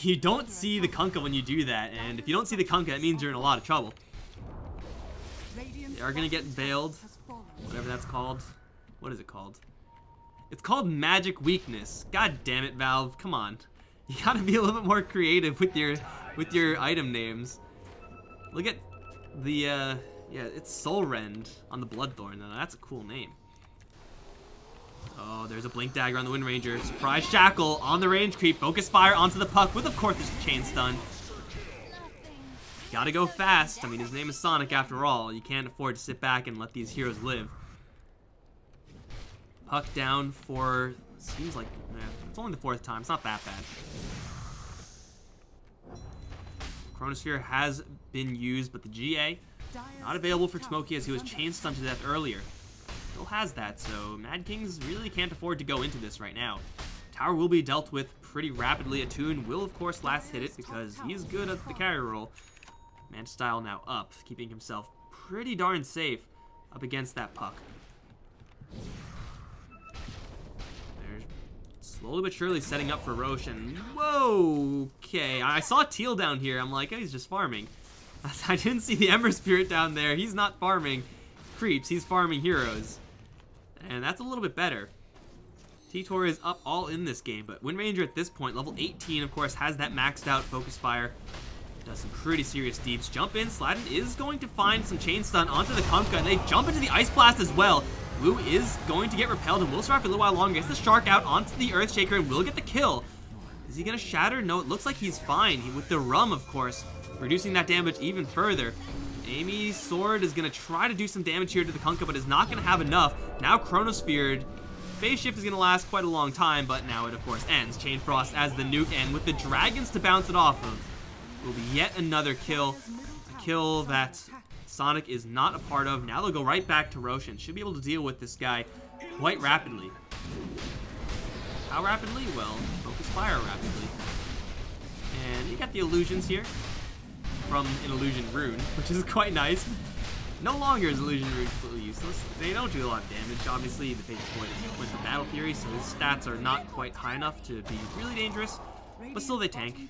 Speaker 1: You don't see the Kunkka when you do that, and if you don't see the Kunkka, it means you're in a lot of trouble. They are going to get veiled, whatever that's called. What is it called? It's called Magic Weakness. God damn it, Valve. Come on. You gotta be a little bit more creative with your item names. Look at the, yeah, it's Soul Rend on the Bloodthorn. Now, that's a cool name. Oh, there's a Blink Dagger on the Wind Ranger. Surprise Shackle on the range creep. Focus Fire onto the Puck with, of course, this Chain Stun. Gotta go fast. I mean, his name is Sonic after all. You can't afford to sit back and let these heroes live. Puck down for, seems like, it's only the 4th time. It's not that bad. Chronosphere has been used, but the GA, not available for Tomoki as he was chain stunned to death earlier. Still has that, so Mad Kings really can't afford to go into this right now. Tower will be dealt with pretty rapidly. Attune will, of course, last hit it because he's good at the carry roll. Man Style now up, keeping himself pretty darn safe up against that Puck. Slowly but surely setting up for Roche, and whoa, okay. I saw Teal down here. I'm like, oh, he's just farming. I didn't see the Ember Spirit down there. He's not farming creeps. He's farming heroes. And that's a little bit better. T-Tor is up all in this game, but Wind Ranger at this point, level 18, of course, has that maxed out Focus Fire. Does some pretty serious deeps. Jump in. Sladden is going to find some Chain Stun onto the Kunkka, and they jump into the Ice Blast as well. Wu is going to get repelled and will survive for a little while longer. Gets the Shark out onto the Earthshaker and will get the kill. Is he going to shatter? No, it looks like he's fine. With the Rum, of course, reducing that damage even further. Amy's sword is going to try to do some damage here to the Kunkka, but is not going to have enough. Now Chronosphered. Phase Shift is going to last quite a long time, but now it, of course, ends. Chain Frost as the nuke, and with the Dragons to bounce it off of, will be yet another kill. A kill that Sonic is not a part of. Now they'll go right back to Roche and should be able to deal with this guy quite rapidly. How rapidly? Well, Focus Fire rapidly. And you got the illusions here from an illusion rune, which is quite nice. No longer is illusion rune completely useless. They don't do a lot of damage. Obviously, the Faceless Void went to Battle Fury, so his stats are not quite high enough to be really dangerous, but still they tank.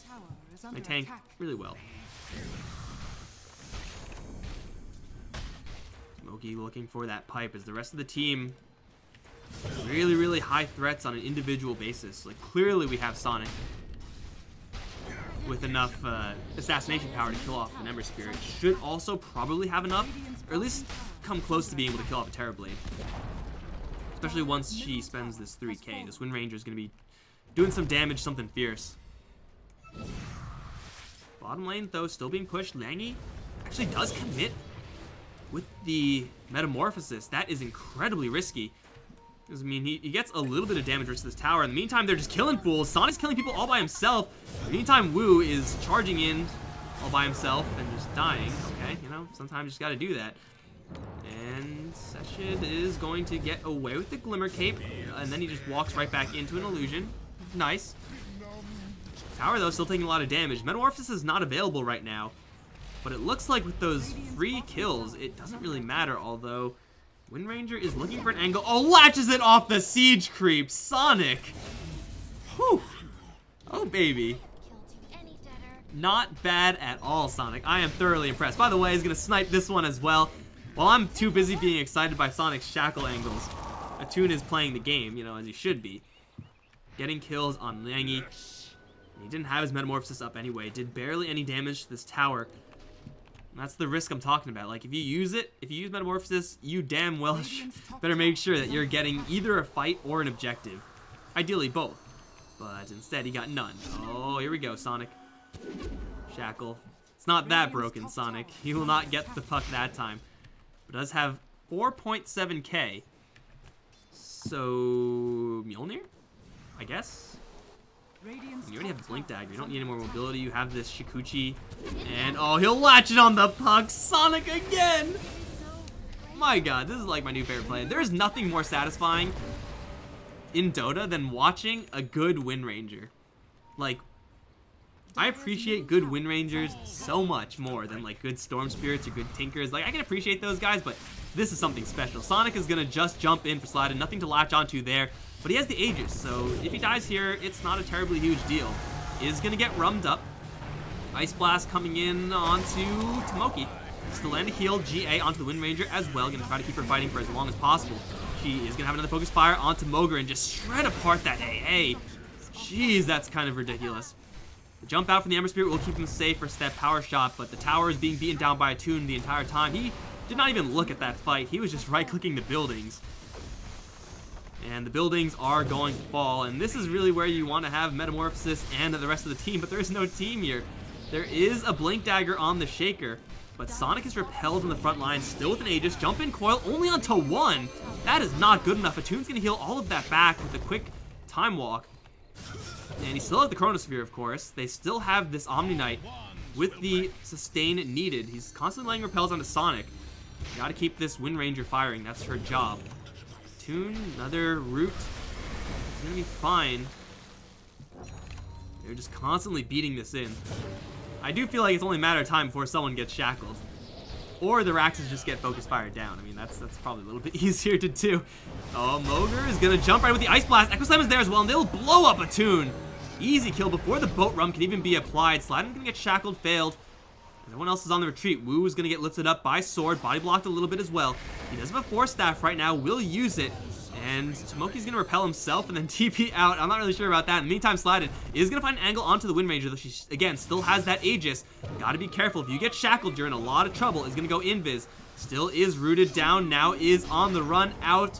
Speaker 1: They tank really well. Moki looking for that pipe as the rest of the team really, really high high threats on an individual basis. Like, clearly we have Sonic with enough assassination power to kill off an Ember Spirit. Should also probably have enough, or at least come close to being able to kill off a Terrorblade. Especially once she spends this 3k. This Wind Ranger is going to be doing some damage, something fierce. Bottom lane, though, still being pushed. Langy actually does commit with the Metamorphosis. That is incredibly risky. Because, I mean, he gets a little bit of damage versus this tower. In the meantime, they're just killing fools. Sonic's killing people all by himself. In the meantime, Wu is charging in all by himself and just dying. Okay, you know, sometimes you just got to do that. And Seshid is going to get away with the Glimmer Cape. And then he just walks right back into an illusion. Nice. Tower, though, still taking a lot of damage. Metamorphosis is not available right now. But it looks like with those free kills, it doesn't really matter, although Wind Ranger is looking for an angle. Oh, latches it off the siege creep. Sonic. Whew. Oh, baby. Not bad at all, Sonic. I am thoroughly impressed. By the way, he's going to snipe this one as well. While I'm too busy being excited by Sonic's shackle angles, Atune is playing the game, you know, as he should be. Getting kills on Langy. He didn't have his Metamorphosis up anyway. Did barely any damage to this tower. That's the risk I'm talking about. Like, if you use it, if you use Metamorphosis, you damn well better make sure that you're getting either a fight or an objective. Ideally, both. But instead, he got none. Oh, here we go, Sonic. Shackle. It's not that broken, Sonic. He will not get the puck that time. But does have 4.7k. So, Mjolnir? I guess? You already have the Blink Dagger. You don't need any more mobility. You have this Shikuchi. And, oh, he'll latch it on the puck. Sonic again! My god, this is like my new favorite play. There is nothing more satisfying in Dota than watching a good Wind Ranger. Like, I appreciate good Wind Rangers so much more than, like, good Storm Spirits or good Tinkers. Like, I can appreciate those guys, but this is something special. Sonic is going to just jump in for Sladden. Nothing to latch onto there. But he has the Aegis, so if he dies here, it's not a terribly huge deal. Is going to get rummed up. Ice Blast coming in onto Tomoki. Still land a heal, GA onto the Wind Ranger as well. Going to try to keep her fighting for as long as possible. She is going to have another Focus Fire onto Moger and just shred apart that AA. Jeez, that's kind of ridiculous. The jump out from the Ember Spirit will keep him safe for step power shot, but the tower is being beaten down by Atune the entire time. He did not even look at that fight. He was just right-clicking the buildings. And the buildings are going to fall, and this is really where you want to have Metamorphosis and the rest of the team, but there is no team here. There is a Blink Dagger on the Shaker, but Sonic is repelled in the front line, still with an Aegis. Jump in coil only onto one. That is not good enough. Atune's going to heal all of that back with a quick time walk. And he still has the Chronosphere, of course. They still have this Omni Knight with the sustain needed. He's constantly laying repels onto Sonic. You got to keep this Wind Ranger firing. That's her job. Tune, another root. It's gonna be fine. They're just constantly beating this in. I do feel like it's only a matter of time before someone gets shackled. Or the Raxes just get Focus Fire down. I mean, that's probably a little bit easier to do. Oh, Moger is gonna jump right with the Ice Blast. Echo Slam is there as well, and they'll blow up Atune. Easy kill before the Boat Rum can even be applied. Sladden's gonna get shackled, failed. Everyone else is on the retreat. Wu is going to get lifted up by Sword. Body blocked a little bit as well. He does have a Force Staff right now. Will use it. And Tomoki's going to repel himself and then TP out. I'm not really sure about that. In the meantime, Sladden is going to find an angle onto the Wind Ranger, though she, again, still has that Aegis. Got to be careful. If you get shackled, you're in a lot of trouble. Is going to go invis. Still is rooted down. Now is on the run out.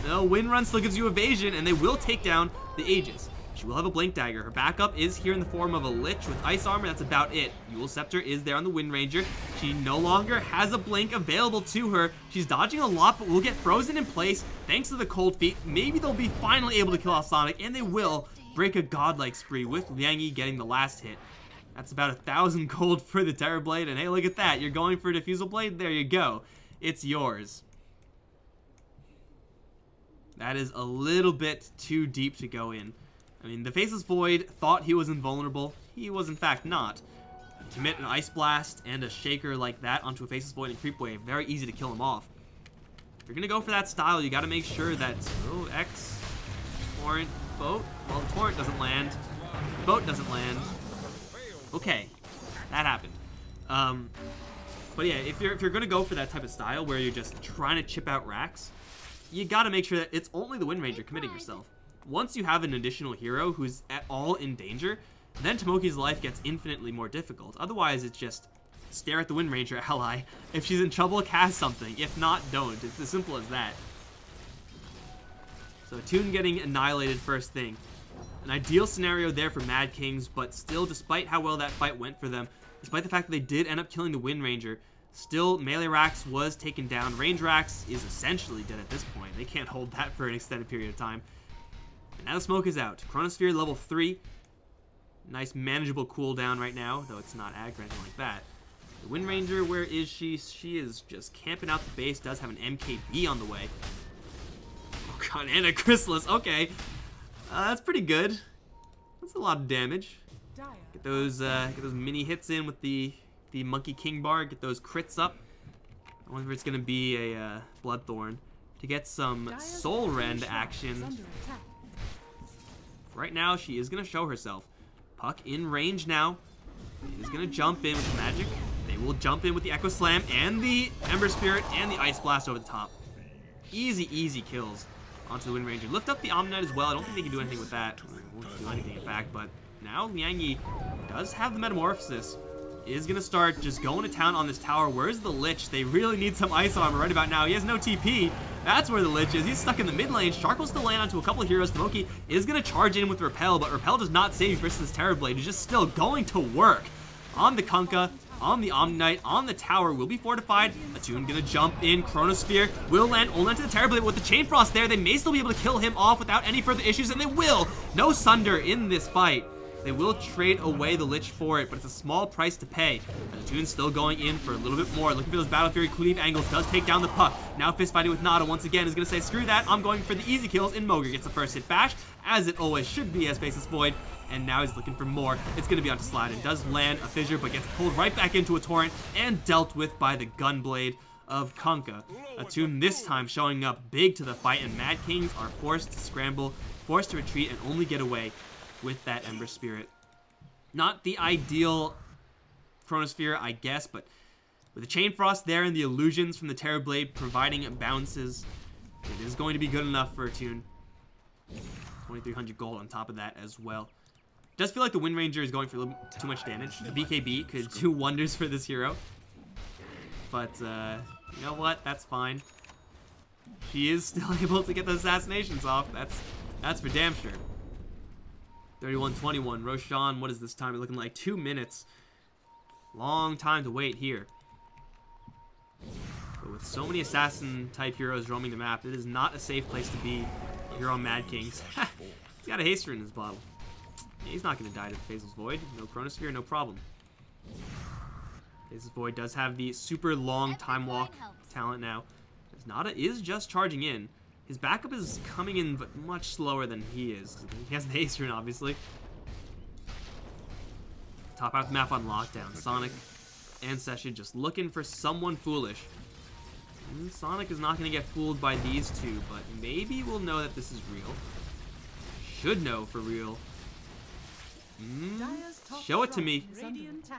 Speaker 1: No, Wind Run still gives you evasion, and they will take down the Aegis. She will have a Blink Dagger. Her backup is here in the form of a Lich with Ice Armor. That's about it. Eul Scepter is there on the Wind Ranger. She no longer has a Blink available to her. She's dodging a lot, but will get frozen in place thanks to the Cold Feet. Maybe they'll be finally able to kill off Sonic, and they will break a godlike spree with Liangi getting the last hit. That's about 1,000 gold for the Terrorblade, and hey, look at that. You're going for a Diffusal Blade? There you go. It's yours. That is a little bit too deep to go in. I mean, the Faceless Void thought he was invulnerable. He was, in fact, not. Commit an Ice Blast and a Shaker like that onto a Faceless Void and Creep Wave. Very easy to kill him off. If you're going to go for that style, you got to make sure that... Oh, X, Torrent, Boat. Well, the Torrent doesn't land. The Boat doesn't land. Okay, that happened. But yeah, if you're going to go for that type of style where you're just trying to chip out racks, you got to make sure that it's only the Wind Ranger committing herself. Once you have an additional hero who's at all in danger, then Tomoki's life gets infinitely more difficult. Otherwise, it's just stare at the Wind Ranger ally. If she's in trouble, cast something. If not, don't. It's as simple as that. So Toon getting annihilated first thing. An ideal scenario there for Mad Kings, but still, despite how well that fight went for them, despite the fact that they did end up killing the Wind Ranger, still, Melee Rax was taken down. Range Rax is essentially dead at this point. They can't hold that for an extended period of time. And now the smoke is out. Chronosphere level 3. Nice manageable cooldown right now, though it's not aggro or anything like that. The Wind Ranger, where is she? She is just camping out the base. Does have an MKB on the way. Oh god, and a Chrysalis. Okay. That's pretty good. That's a lot of damage. Get those mini hits in with the Monkey King bar. Get those crits up. I wonder if it's gonna be a Bloodthorn to get some Soul Rend action. Right now, she is gonna show herself. Puck in range now. She is gonna jump in with magic. They will jump in with the Echo Slam and the Ember Spirit and the Ice Blast over the top. Easy, easy kills onto the Wind Ranger. Lift up the Omnite as well. I don't think they can do anything with that. Won't do anything, in fact, but now Liang Yi does have the Metamorphosis. Is going to start just going to town on this tower. Where's the Lich? They really need some ice armor right about now. He has no TP. That's where the Lich is. He's stuck in the mid lane. Shark will still land onto a couple of heroes. Tomoki is going to charge in with Repel, but Repel does not save versus this Terror Blade. He's just still going to work on the Kunkka, on the Omnite, on the tower. Will be fortified. Attune going to jump in. Chronosphere will land only onto the Terror Blade. With the Chain Frost there, they may still be able to kill him off without any further issues, and they will. No Sunder in this fight. They will trade away the Lich for it, but it's a small price to pay. And Attune's still going in for a little bit more. Looking for those Battle Fury cleave angles. Does take down the Puck. Now fist fighting with Nada once again. Is going to say, screw that. I'm going for the easy kills. And Moger gets the first hit bash, as it always should be as Faceless Void. And now he's looking for more. It's going to be onto Sladin. Does land a fissure, but gets pulled right back into a torrent and dealt with by the Gunblade of Kunkka. Attune this time showing up big to the fight, and Mad Kings are forced to scramble, forced to retreat, and only get away with that Ember Spirit. Not the ideal Chronosphere, I guess, but with the Chain Frost there and the illusions from the Terror Blade providing bounces, it is going to be good enough for Attune. 2,300 gold on top of that as well. It does feel like the Wind Ranger is going for a little too much damage. The BKB could do wonders for this hero. But, you know what? That's fine. She is still able to get those assassinations off. That's for damn sure. 31-21. Roshan, what is this time? It's looking like 2 minutes. Long time to wait here. But with so many assassin-type heroes roaming the map, it is not a safe place to be here on Mad Kings. He's got a Haster in his bottle. Yeah, he's not going to die to the Faceless Void. No Chronosphere, no problem. Faceless Void does have the super long time walk talent now. As Nada is just charging in. His backup is coming in, but much slower than he is. He has the Haste Rune, obviously. Top half the map on lockdown. Sonic and Session just looking for someone foolish. And Sonic is not going to get fooled by these two, but maybe we'll know that this is real. Should know for real. Show it to me.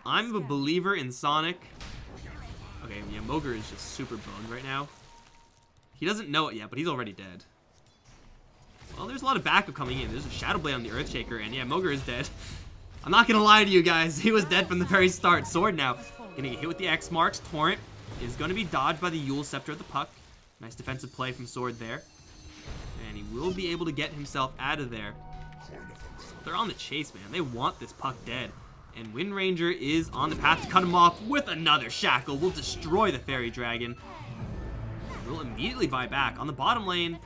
Speaker 1: I'm a believer in Sonic. Okay, yeah, Moger is just super boned right now. He doesn't know it yet, but he's already dead. Well, there's a lot of backup coming in. There's a Shadow Blade on the Earthshaker, and yeah, Moger is dead. I'm not gonna lie to you guys. He was dead from the very start. Sword now. Gonna get hit with the X marks. Torrent is gonna be dodged by the Yule Scepter of the Puck. Nice defensive play from Sword there. And he will be able to get himself out of there. They're on the chase, man. They want this Puck dead. And Wind Ranger is on the path to cut him off with another Shackle. Will destroy the Fairy Dragon. Will immediately buy back. On the bottom lane,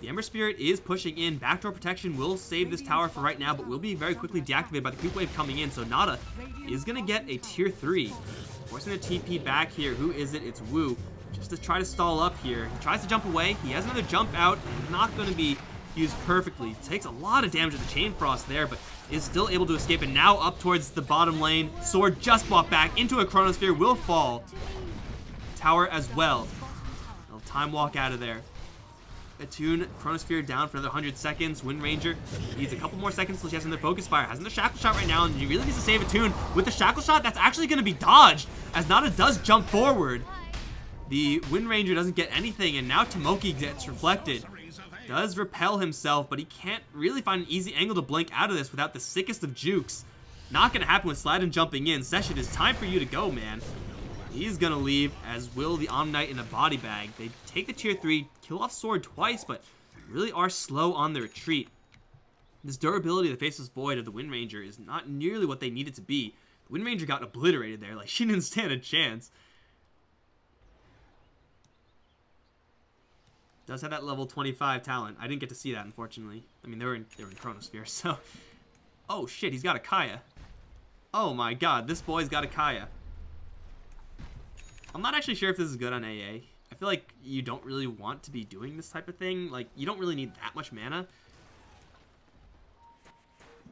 Speaker 1: the Ember Spirit is pushing in. Backdoor protection will save this tower for right now, but will be very quickly deactivated by the creep wave coming in. So Nada is going to get a tier 3. Forcing a TP back here. Who is it? It's Wu. Just to try to stall up here. He tries to jump away. He has another jump out. Not going to be used perfectly. Takes a lot of damage with the Chain Frost there, but is still able to escape. And now up towards the bottom lane. Sword just bought back into a Chronosphere. Will fall. Tower as well. Time walk out of there. Attune, Chronosphere down for another 100 seconds. Wind Ranger needs a couple more seconds till she has another Focus Fire. Has another Shackle Shot right now, and he really needs to save Attune. With the Shackle Shot, that's actually going to be dodged, as Nada does jump forward. The Wind Ranger doesn't get anything, and now Tomoki gets reflected. Does repel himself, but he can't really find an easy angle to blink out of this without the sickest of jukes. Not gonna happen with Sladin jumping in. Session, it's time for you to go, man. He's gonna leave, as will the Omnite in a body bag. They take the tier 3, kill off Sword twice, but really are slow on the retreat. This durability of the Faceless Void of the Wind Ranger is not nearly what they need it to be. The Wind Ranger got obliterated there, like she didn't stand a chance. Does have that level 25 talent. I didn't get to see that, unfortunately. I mean, they were in Chronosphere, so... Oh, shit, he's got a Kaya. Oh, my God, this boy's got a Kaya. I'm not actually sure if this is good on AA. I feel like you don't really want to be doing this type of thing. Like, you don't really need that much mana.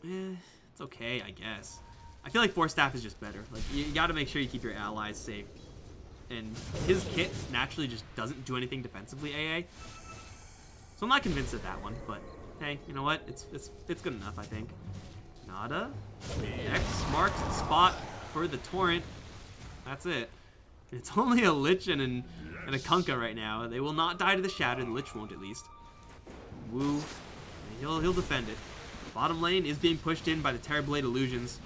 Speaker 1: It's okay, I guess. I feel like Force Staff is just better. Like, you gotta make sure you keep your allies safe. And his kit naturally just doesn't do anything defensively AA. So I'm not convinced of that one, but hey, you know what? It's good enough, I think. Nada. X marks the spot for the Torrent. That's it. It's only a Lich and a Kunkka right now. They will not die to the Shatter, the Lich won't at least. Woo. He'll defend it. Bottom lane is being pushed in by the Terrorblade Illusions.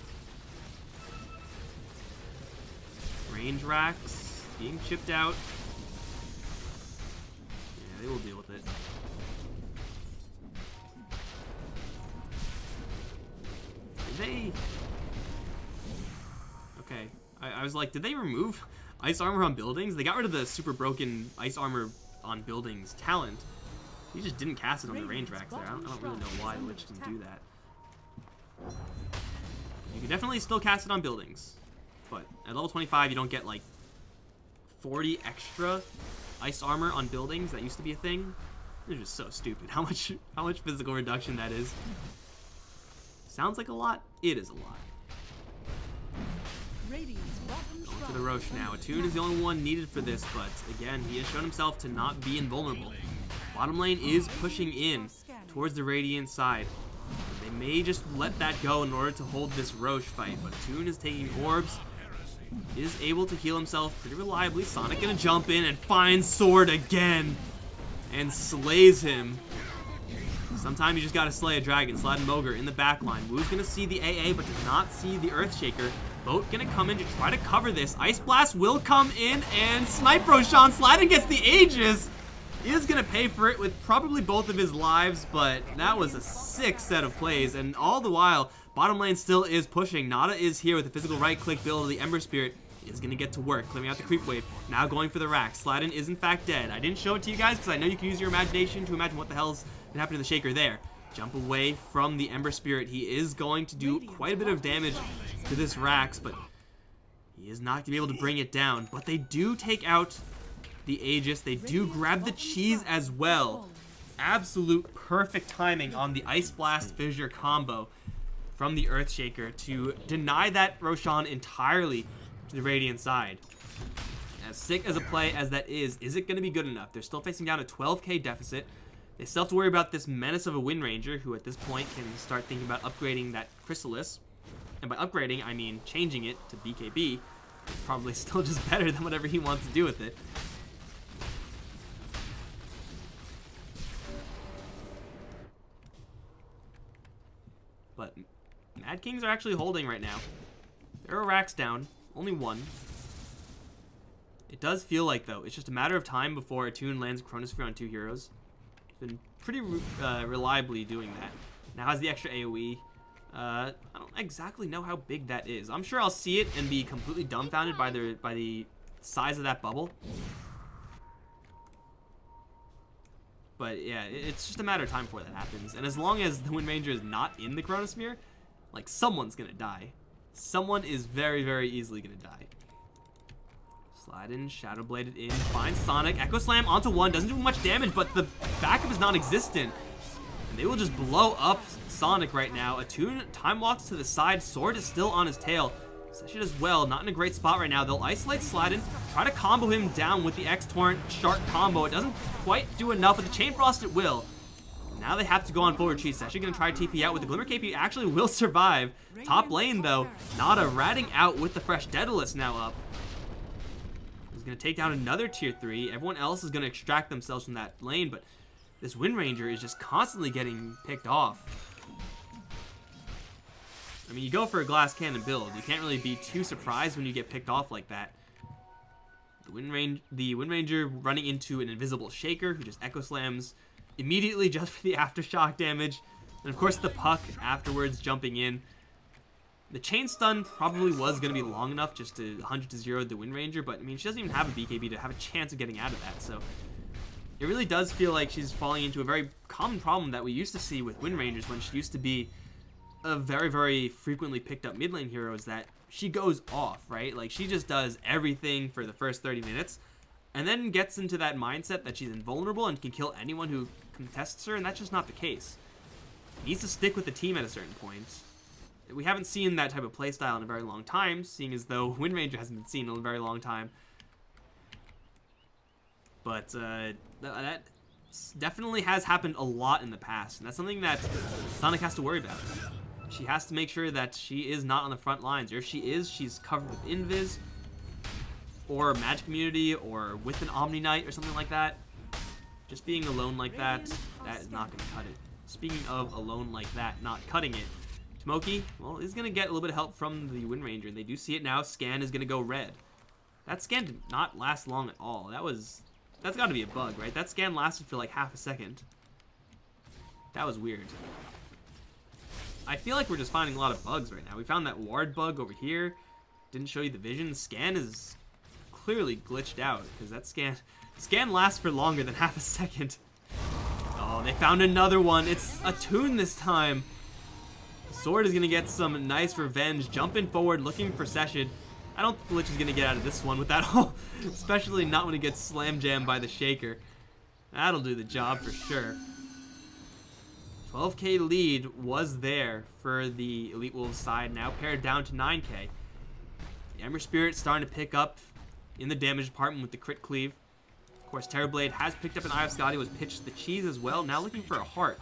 Speaker 1: Range racks being chipped out. Yeah, they will deal with it. Did they... Okay. I was like, did they remove ice armor on buildings? They got rid of the super broken ice armor on buildings talent. He just didn't cast it on the range racks there. I don't really know why Lich didn't do that. You can definitely still cast it on buildings. But at level 25, you don't get like 40 extra ice armor on buildings. That used to be a thing. It's just so stupid how much physical reduction that is. Sounds like a lot. It is a lot. Going to the Roche now. Attune is the only one needed for this, but again, he has shown himself to not be invulnerable. Bottom lane is pushing in towards the Radiant side. They may just let that go in order to hold this Roche fight, but Attune is taking orbs. Is able to heal himself pretty reliably. Sonic gonna jump in and find Sword again and slays him. Sometimes you just gotta slay a dragon. Slad and Moger in the back line. Wu's gonna see the AA but does not see the Earthshaker. Boat gonna come in to try to cover this. Ice Blast will come in and snipe Roshan. Sladin gets the Aegis. He is gonna pay for it with probably both of his lives, but that was a sick set of plays, and all the while bottom lane still is pushing. Nada is here with the physical right-click build of the Ember Spirit. Is going to get to work, clearing out the creep wave. Now going for the rack. Sladin is in fact dead. I didn't show it to you guys because I know you can use your imagination to imagine what the hell's going to happen to the Shaker there. Jump away from the Ember Spirit. He is going to do quite a bit of damage to this Rax, but he is not going to be able to bring it down. But they do take out the Aegis. They do grab the cheese as well. Absolute perfect timing on the Ice Blast Fissure combo from the Earthshaker to deny that Roshan entirely to the Radiant side. As sick as a play as that is it going to be good enough? They're still facing down a 12k deficit. They still have to worry about this menace of a Wind Ranger, who at this point can start thinking about upgrading that Chrysalis. And by upgrading, I mean changing it to BKB. It's probably still just better than whatever he wants to do with it. But Mad Kings are actually holding right now. There are racks down. Only one. It does feel like, though, it's just a matter of time before Attune lands Chronosphere on 2 heroes. He's been pretty reliably doing that. Now has the extra AoE. I don't exactly know how big that is. I'm sure I'll see it and be completely dumbfounded by the size of that bubble. But yeah, it's just a matter of time before that happens. And as long as the Wind Ranger is not in the Chronosphere, like, someone's gonna die. Someone is very, very easily gonna die. Slide in, Shadow Bladed in, finds Sonic, Echo Slam onto one, doesn't do much damage, but the backup is non-existent. And they will just blow up Sonic right now. Attune time walks to the side, Sword is still on his tail. Session as well, not in a great spot right now. They'll isolate Sladin, try to combo him down with the X-Torrent Shark combo. It doesn't quite do enough. With the Chain Frost, it will. Now they have to go on full retreat. Session gonna try TP out with the Glimmer KP. Actually will survive. Top lane though, Nada ratting out with the fresh Daedalus now up. He's going to take down another tier 3. Everyone else is going to extract themselves from that lane, but this Wind Ranger is just constantly getting picked off. I mean, you go for a glass cannon build. You can't really be too surprised when you get picked off like that. The Wind Ranger running into an invisible Shaker who just Echo Slams immediately just for the aftershock damage. And of course the Puck afterwards jumping in. The chain stun probably was going to be long enough just to 100-0 the Wind Ranger, but I mean, she doesn't even have a BKB to have a chance of getting out of that, so it really does feel like she's falling into a very common problem that we used to see with Wind Rangers when she used to be a very, very frequently picked up mid lane hero, is that she goes off, right? Like, she just does everything for the first 30 minutes and then gets into that mindset that she's invulnerable and can kill anyone who contests her, and that's just not the case. Needs to stick with the team at a certain point. We haven't seen that type of playstyle in a very long time, seeing as though Wind Ranger hasn't been seen in a very long time. But that definitely has happened a lot in the past, and that's something that Sonic has to worry about. She has to make sure that she is not on the front lines, or if she is, she's covered with Invis, or Magic Immunity, or with an Omni Knight, or something like that. Just being alone like that is not going to cut it. Speaking of alone like that, not cutting it, Tomoki, well, is going to get a little bit of help from the Wind Ranger, and they do see it now. Scan is going to go red. That scan did not last long at all. That's got to be a bug, right? That scan lasted for like half a second. That was weird. I feel like we're just finding a lot of bugs right now. We found that ward bug over here. Didn't show you the vision. Scan is clearly glitched out because that scan lasts for longer than half a second. Oh, they found another one. It's a tune this time. Sword is going to get some nice revenge. Jumping forward, looking for Session. I don't think Lich is going to get out of this one with that whole, especially not when he gets slam jammed by the Shaker. That'll do the job for sure. 12k lead was there for the Elite Wolves side, now pared down to 9k. The Ember Spirit starting to pick up in the damage department with the crit cleave. Of course, Terrorblade has picked up an Eye of Scotty, was pitched the cheese as well, now looking for a heart.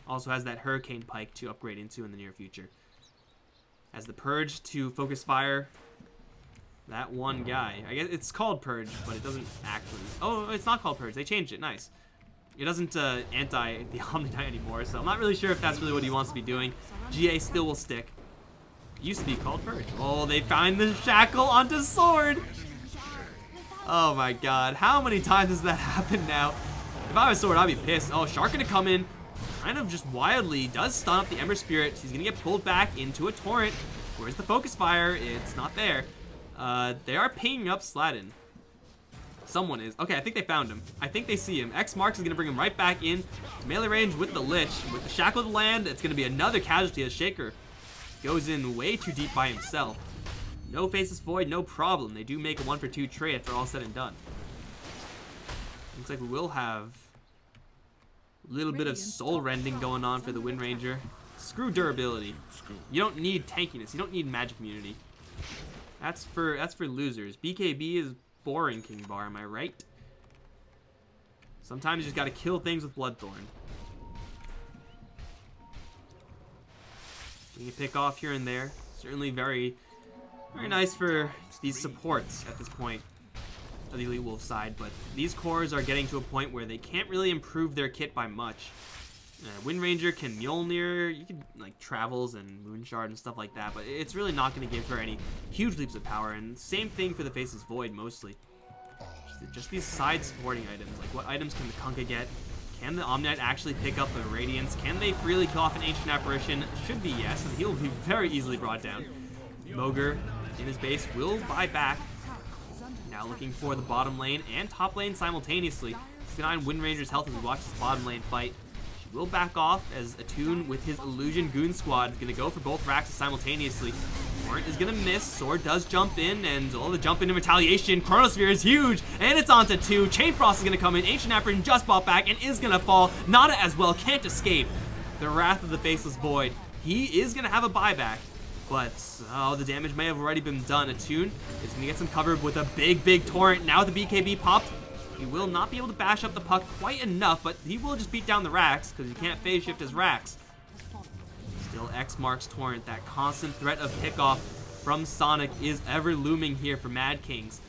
Speaker 1: Also has that Hurricane Pike to upgrade into in the near future. Has the Purge to focus fire that one guy. I guess it's called Purge, but it doesn't actually. Oh, it's not called Purge. They changed it. Nice. It doesn't anti the Omni Knight anymore, so I'm not really sure if that's really what he wants to be doing. GA still will stick. It used to be called Purge. Oh, they find the shackle onto Sword. Oh my god. How many times has that happened now? If I was Sword, I'd be pissed. Oh, Shark gonna come in. Kind of just wildly does stun up the Ember Spirit. He's gonna get pulled back into a torrent. Where's the focus fire? It's not there. They are pinging up Sladin. Someone is. Okay, I think they found him. I think they see him. X Marks is going to bring him right back in to melee range with the Lich. With the Shackle to land, it's going to be another casualty as Shaker goes in way too deep by himself. No Faceless Void, no problem. They do make a 1-for-2 trade after all said and done. Looks like we will have a little bit of soul rending going on for the Wind Ranger. Screw durability. You don't need tankiness. You don't need magic immunity. That's for losers. BKB is boring, King Bar, am I right? Sometimes you just gotta kill things with Bloodthorn. You can pick off here and there. Certainly very, very nice for these supports at this point of the Elite Wolf side, but these cores are getting to a point where they can't really improve their kit by much. Wind Ranger can Mjolnir, you can like Travels and Moonshard and stuff like that, but it's really not going to give her any huge leaps of power, and same thing for the Faceless Void mostly. Just these side supporting items, like what items can the Kunkka get? Can the Omni Knight actually pick up a Radiance? Can they freely kill off an Ancient Apparition? Should be yes, and he'll be very easily brought down. Moger in his base will buy back. Now looking for the bottom lane and top lane simultaneously. Keep an eye on Wind Ranger's health as we watch this bottom lane fight. Will back off as Attune with his Illusion Goon Squad is going to go for both Raxes simultaneously. Torrent is going to miss. Sword does jump in, and all the jump in retaliation. Chronosphere is huge, and it's onto 2. Chain Frost is going to come in. Ancient Apparition just bought back and is going to fall. Nada as well, can't escape. The Wrath of the Faceless Void. He is going to have a buyback, but the damage may have already been done. Attune is going to get some cover with a big Torrent. Now the BKB popped. He will not be able to bash up the Puck quite enough, but he will just beat down the Rax because he can't phase shift his Rax. Still X marks Torrent. That constant threat of pickoff from Sonic is ever looming here for Mad Kings.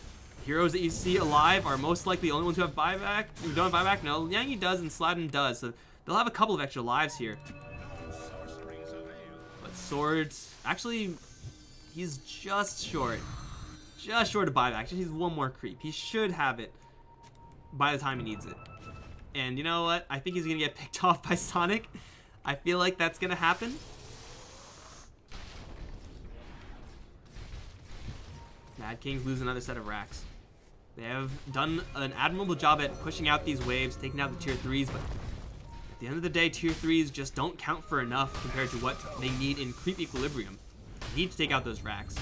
Speaker 1: heroes that you see alive are most likely the only ones who have buyback. Who don't have buyback? No, Yangi does and Sladin does. So they'll have a couple of extra lives here. But Swords, actually, he's just short. Just short of buyback. Actually, he's one more creep. He should have it by the time he needs it. And you know what? I think he's going to get picked off by Sonic. I feel like that's going to happen. Mad Kings lose another set of racks. They have done an admirable job at pushing out these waves, taking out the tier 3s, but at the end of the day, tier 3s just don't count for enough compared to what they need in creep equilibrium. They need to take out those racks.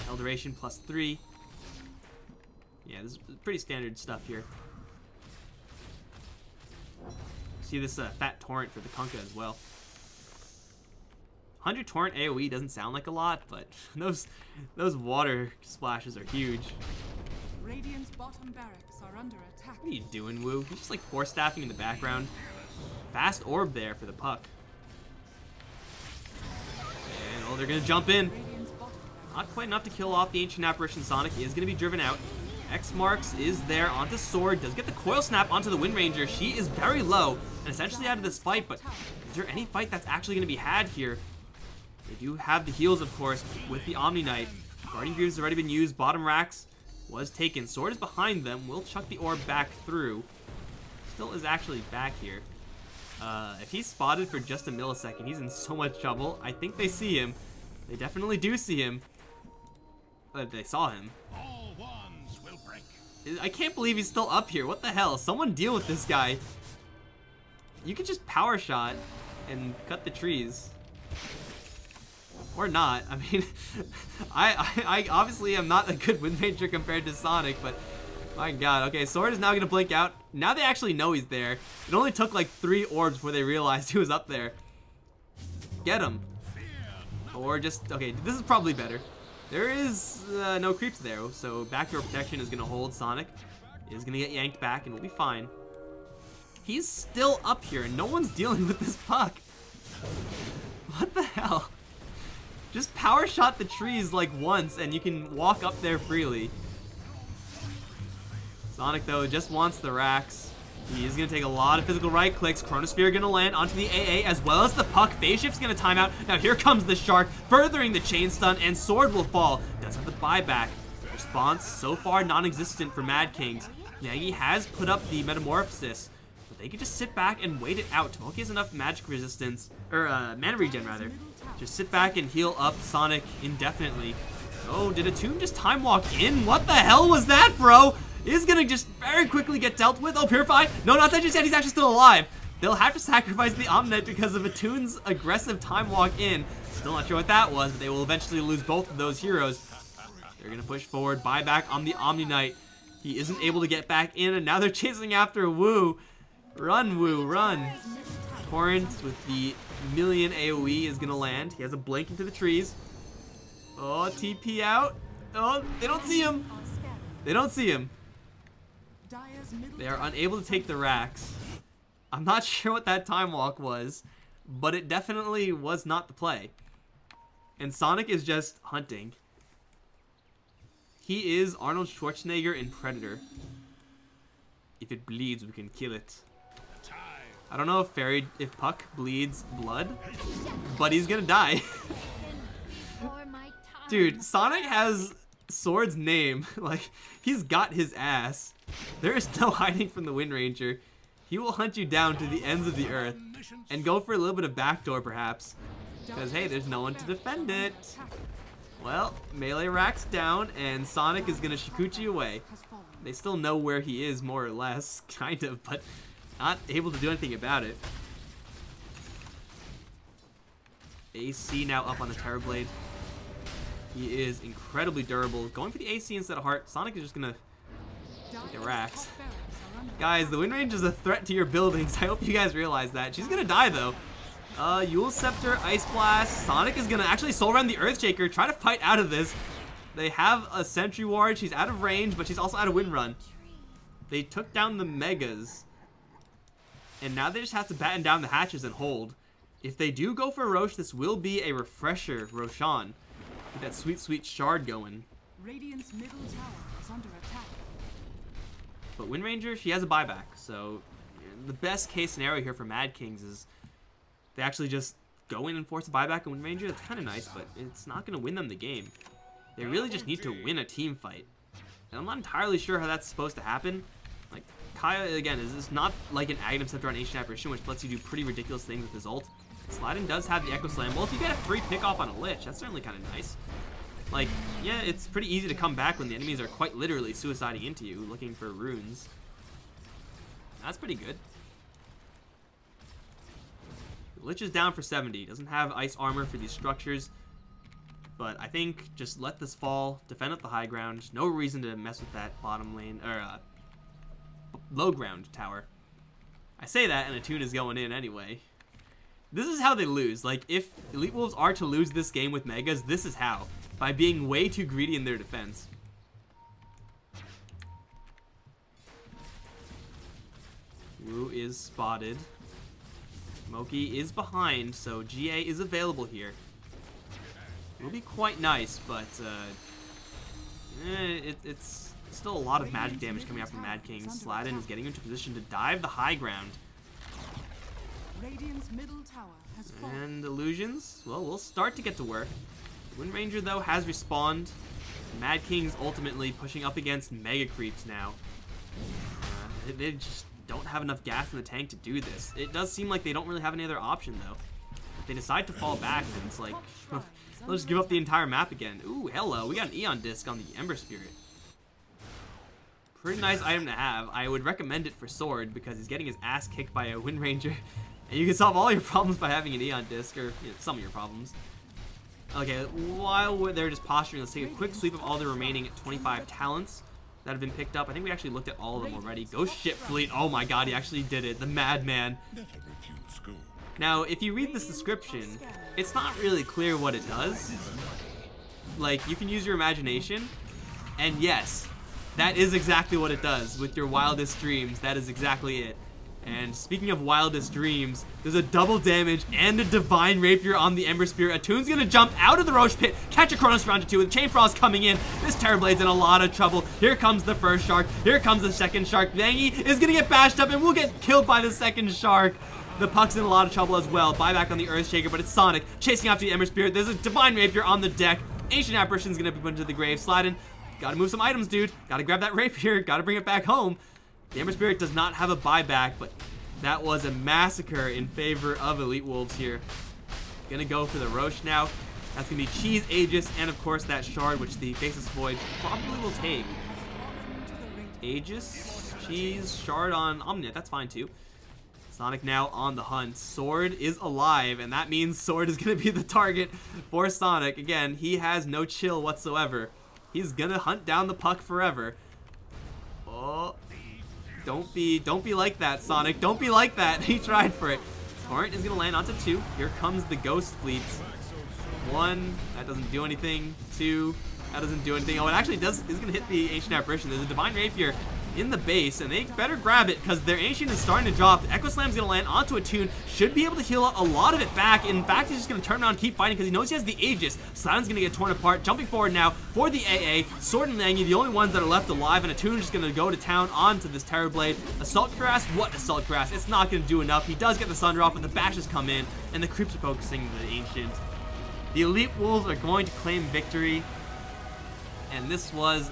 Speaker 1: Hell duration +3. Yeah, this is pretty standard stuff here. See this fat torrent for the Kunkka as well. 100 torrent AoE doesn't sound like a lot, but those water splashes are huge.
Speaker 2: Radiant's bottom barracks are under attack.
Speaker 1: What are you doing, Wu? He's just like force staffing in the background. Fast orb there for the puck. And oh, they're gonna jump in. Not quite enough to kill off the Ancient Apparition. Sonic is gonna be driven out. X marks is there onto Sword. Does get the coil snap onto the Wind Ranger. She is very low and essentially out of this fight, but is there any fight that's actually gonna be had here? They do have the heals, of course, with the Omni Knight. Guardian Greaves has already been used. Bottom racks was taken. Sword is behind them. Will chuck the orb back through. Still is actually back here. If he's spotted for just a millisecond, he's in so much trouble. I think they see him. They definitely do see him. They saw him.
Speaker 3: All wands will break.
Speaker 1: I can't believe he's still up here. What the hell? Someone deal with this guy. You could just power shot and cut the trees. Or not. I mean, I obviously am not a good Wind Ranger compared to Sonic, but my god. Okay, Sword is now going to blink out. Now they actually know he's there. It only took like 3 orbs before they realized he was up there. Get him. Or just, okay, this is probably better. There is no creeps there, so backdoor protection is going to hold. Sonic is going to get yanked back and we'll be fine. He's still up here and no one's dealing with this puck. What the hell? Just power shot the trees like once and you can walk up there freely. Sonic though just wants the racks. He is going to take a lot of physical right clicks. Chronosphere going to land onto the AA as well as the puck. Phase shift's going to time out. Now here comes the shark, furthering the chain stun, and Sword will fall. Does have the buyback. Response so far non-existent for Mad Kings. Nagi has put up the metamorphosis, but they can just sit back and wait it out. Tomoki has enough magic resistance, or mana regen rather. Just sit back and heal up Sonic indefinitely. Oh, did a Tomb just time walk in? What the hell was that, bro? Is gonna just very quickly get dealt with. Oh, Purify. No, not that just yet. He's actually still alive. They'll have to sacrifice the Omnight because of Atoon's aggressive time walk in. Still not sure what that was, but they will eventually lose both of those heroes. They're gonna push forward. Buyback on the Omni Knight. He isn't able to get back in, and now they're chasing after Wu. Run, Wu, run. Torrent with the million AoE is gonna land. He has a blink into the trees. Oh, TP out. Oh, they don't see him. They don't see him. They are unable to take the racks. I'm not sure what that time walk was, but it definitely was not the play. And Sonic is just hunting. He is Arnold Schwarzenegger in Predator. If it bleeds, we can kill it. I don't know if Puck bleeds blood, but he's gonna die. Dude, Sonic has Sword's name. Like, he's got his ass. There is no hiding from the Wind Ranger. He will hunt you down to the ends of the earth and go for a little bit of backdoor perhaps. Because hey, there's no one to defend it. Well, melee racks down and Sonic is gonna Shikuchi away. They still know where he is more or less, kind of, but not able to do anything about it. AC now up on the Terrorblade. He is incredibly durable. Going for the AC instead of Heart. Sonic is just gonna take the racks. Guys, the Wind Ranger is a threat to your buildings. I hope you guys realize that. She's gonna die though. Yule Scepter, Ice Blast. Sonic is gonna actually Soul Rend the Earthshaker. Try to fight out of this. They have a Sentry Ward. She's out of range, but she's also out of Wind Run. They took down the Megas. And now they just have to batten down the hatches and hold. If they do go for Roche, this will be a refresher Roshan. Get that sweet, sweet shard going.
Speaker 2: Radiant's middle tower is under attack.
Speaker 1: But Wind Ranger, she has a buyback, so the best case scenario here for Mad Kings is they actually just go in and force a buyback on Wind Ranger. That's kind of nice, but it's not going to win them the game. They really just need to win a team fight. And I'm not entirely sure how that's supposed to happen. Like, Kaya, again, is not like an Aghanim Scepter on Ancient Apparition, which lets you do pretty ridiculous things with his ult. Sladin does have the Echo Slam. Well, if you get a free pick-off on a Lich, that's certainly kind of nice. Like, yeah, it's pretty easy to come back when the enemies are quite literally suiciding into you, looking for runes. That's pretty good. Lich is down for 70. Doesn't have ice armor for these structures. But I think just let this fall, defend up the high ground. No reason to mess with that bottom lane, or low ground tower. I say that and a tune is going in anyway. This is how they lose. Like, if Elite Wolves are to lose this game with Megas, this is how. By being way too greedy in their defense. Wu is spotted. Moki is behind, so GA is available here. It will be quite nice, but it's still a lot of magic damage coming out from Mad King. Sladin is getting into position to dive the high ground.
Speaker 2: Radiant's middle tower has fallen.
Speaker 1: And illusions, well, we'll start to get to work. Wind Ranger, though, has respawned. Mad King's ultimately pushing up against Mega Creeps now. They just don't have enough gas in the tank to do this. It does seem like they don't really have any other option, though. If they decide to fall back, then it's like, they'll just give up the entire map again. Ooh, hello, we got an Eon Disc on the Ember Spirit. Pretty nice item to have. I would recommend it for Sword, because he's getting his ass kicked by a Wind Ranger. And you can solve all your problems by having an Eon Disc, or you know, some of your problems. Okay, while they're just posturing, let's take a quick sweep of all the remaining 25 talents that have been picked up. I think we actually looked at all of them already. Ghost Ship Fleet. Oh my god, he actually did it. The madman. Now, if you read this description, it's not really clear what it does. Like, you can use your imagination, and yes, that is exactly what it does with your wildest dreams. That is exactly it. And speaking of wildest dreams, there's a double damage and a Divine Rapier on the Ember Spirit. Attune's gonna jump out of the Roche Pit, catch a Chronos round to 2 with Chain Frost coming in. This Terrorblade's in a lot of trouble. Here comes the first shark. Here comes the second shark. Vangy is gonna get bashed up and will get killed by the second shark. The Puck's in a lot of trouble as well. Buyback on the Earthshaker, but it's Sonic chasing after the Ember Spirit. There's a Divine Rapier on the deck. Ancient Apparition's gonna be put into the grave. Sladin, gotta move some items, dude. Gotta grab that Rapier. Gotta bring it back home. The Ember Spirit does not have a buyback, but that was a massacre in favor of Elite Wolves here. Gonna go for the Roche now. That's gonna be Cheese, Aegis, and of course that Shard, which the Faceless Void probably will take. Aegis, Cheese, Shard on Omniate, that's fine too. Sonic now on the hunt. Sword is alive, and that means Sword is gonna be the target for Sonic. Again, he has no chill whatsoever. He's gonna hunt down the Puck forever. Oh. Don't be like that, Sonic. Don't be like that. He tried for it. Torrent is gonna land onto 2. Here comes the Ghost Fleets. 1, that doesn't do anything. 2, that doesn't do anything. Oh, it actually does. Is gonna hit the Ancient Apparition. There's a Divine Rapier in the base, and they better grab it because their Ancient is starting to drop. The Echo Slam's gonna land onto a Tune. Should be able to heal a lot of it back. In fact, he's just gonna turn around and keep fighting because he knows he has the Aegis. Sladin's gonna get torn apart. Jumping forward now for the AA. Sword and Langy, the only ones that are left alive, and Attune's just gonna go to town onto this Terrorblade. Assault Grass? What Assault Grass? It's not gonna do enough. He does get the Sunder off, but the bashes come in, and the creeps are focusing the Ancient. The Elite Wolves are going to claim victory, and this was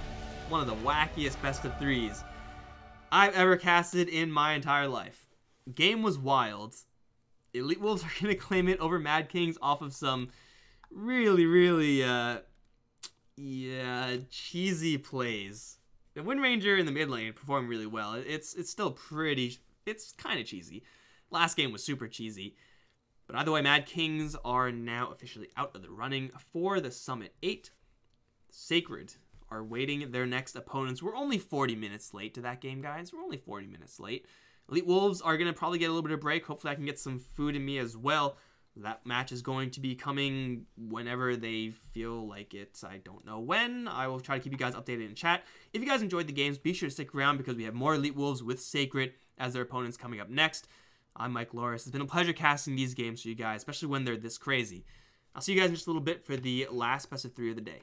Speaker 1: one of the wackiest best of 3s I've ever casted in my entire life. Game was wild. Elite Wolves are going to claim it over Mad Kings off of some really, really, cheesy plays. The Wind Ranger in the mid lane performed really well. It's still pretty, it's kind of cheesy. Last game was super cheesy. But either way, Mad Kings are now officially out of the running for the Summit 8. Sacred are waiting their next opponents. We're only 40 minutes late to that game, guys. We're only 40 minutes late. Elite Wolves are going to probably get a little bit of break. Hopefully I can get some food in me as well. That match is going to be coming whenever they feel like it. I don't know when. I will try to keep you guys updated in chat. If you guys enjoyed the games, be sure to stick around because we have more Elite Wolves with Sacred as their opponents coming up next. I'm Mike Loris. It's been a pleasure casting these games for you guys, especially when they're this crazy. I'll see you guys in just a little bit for the last best of 3 of the day.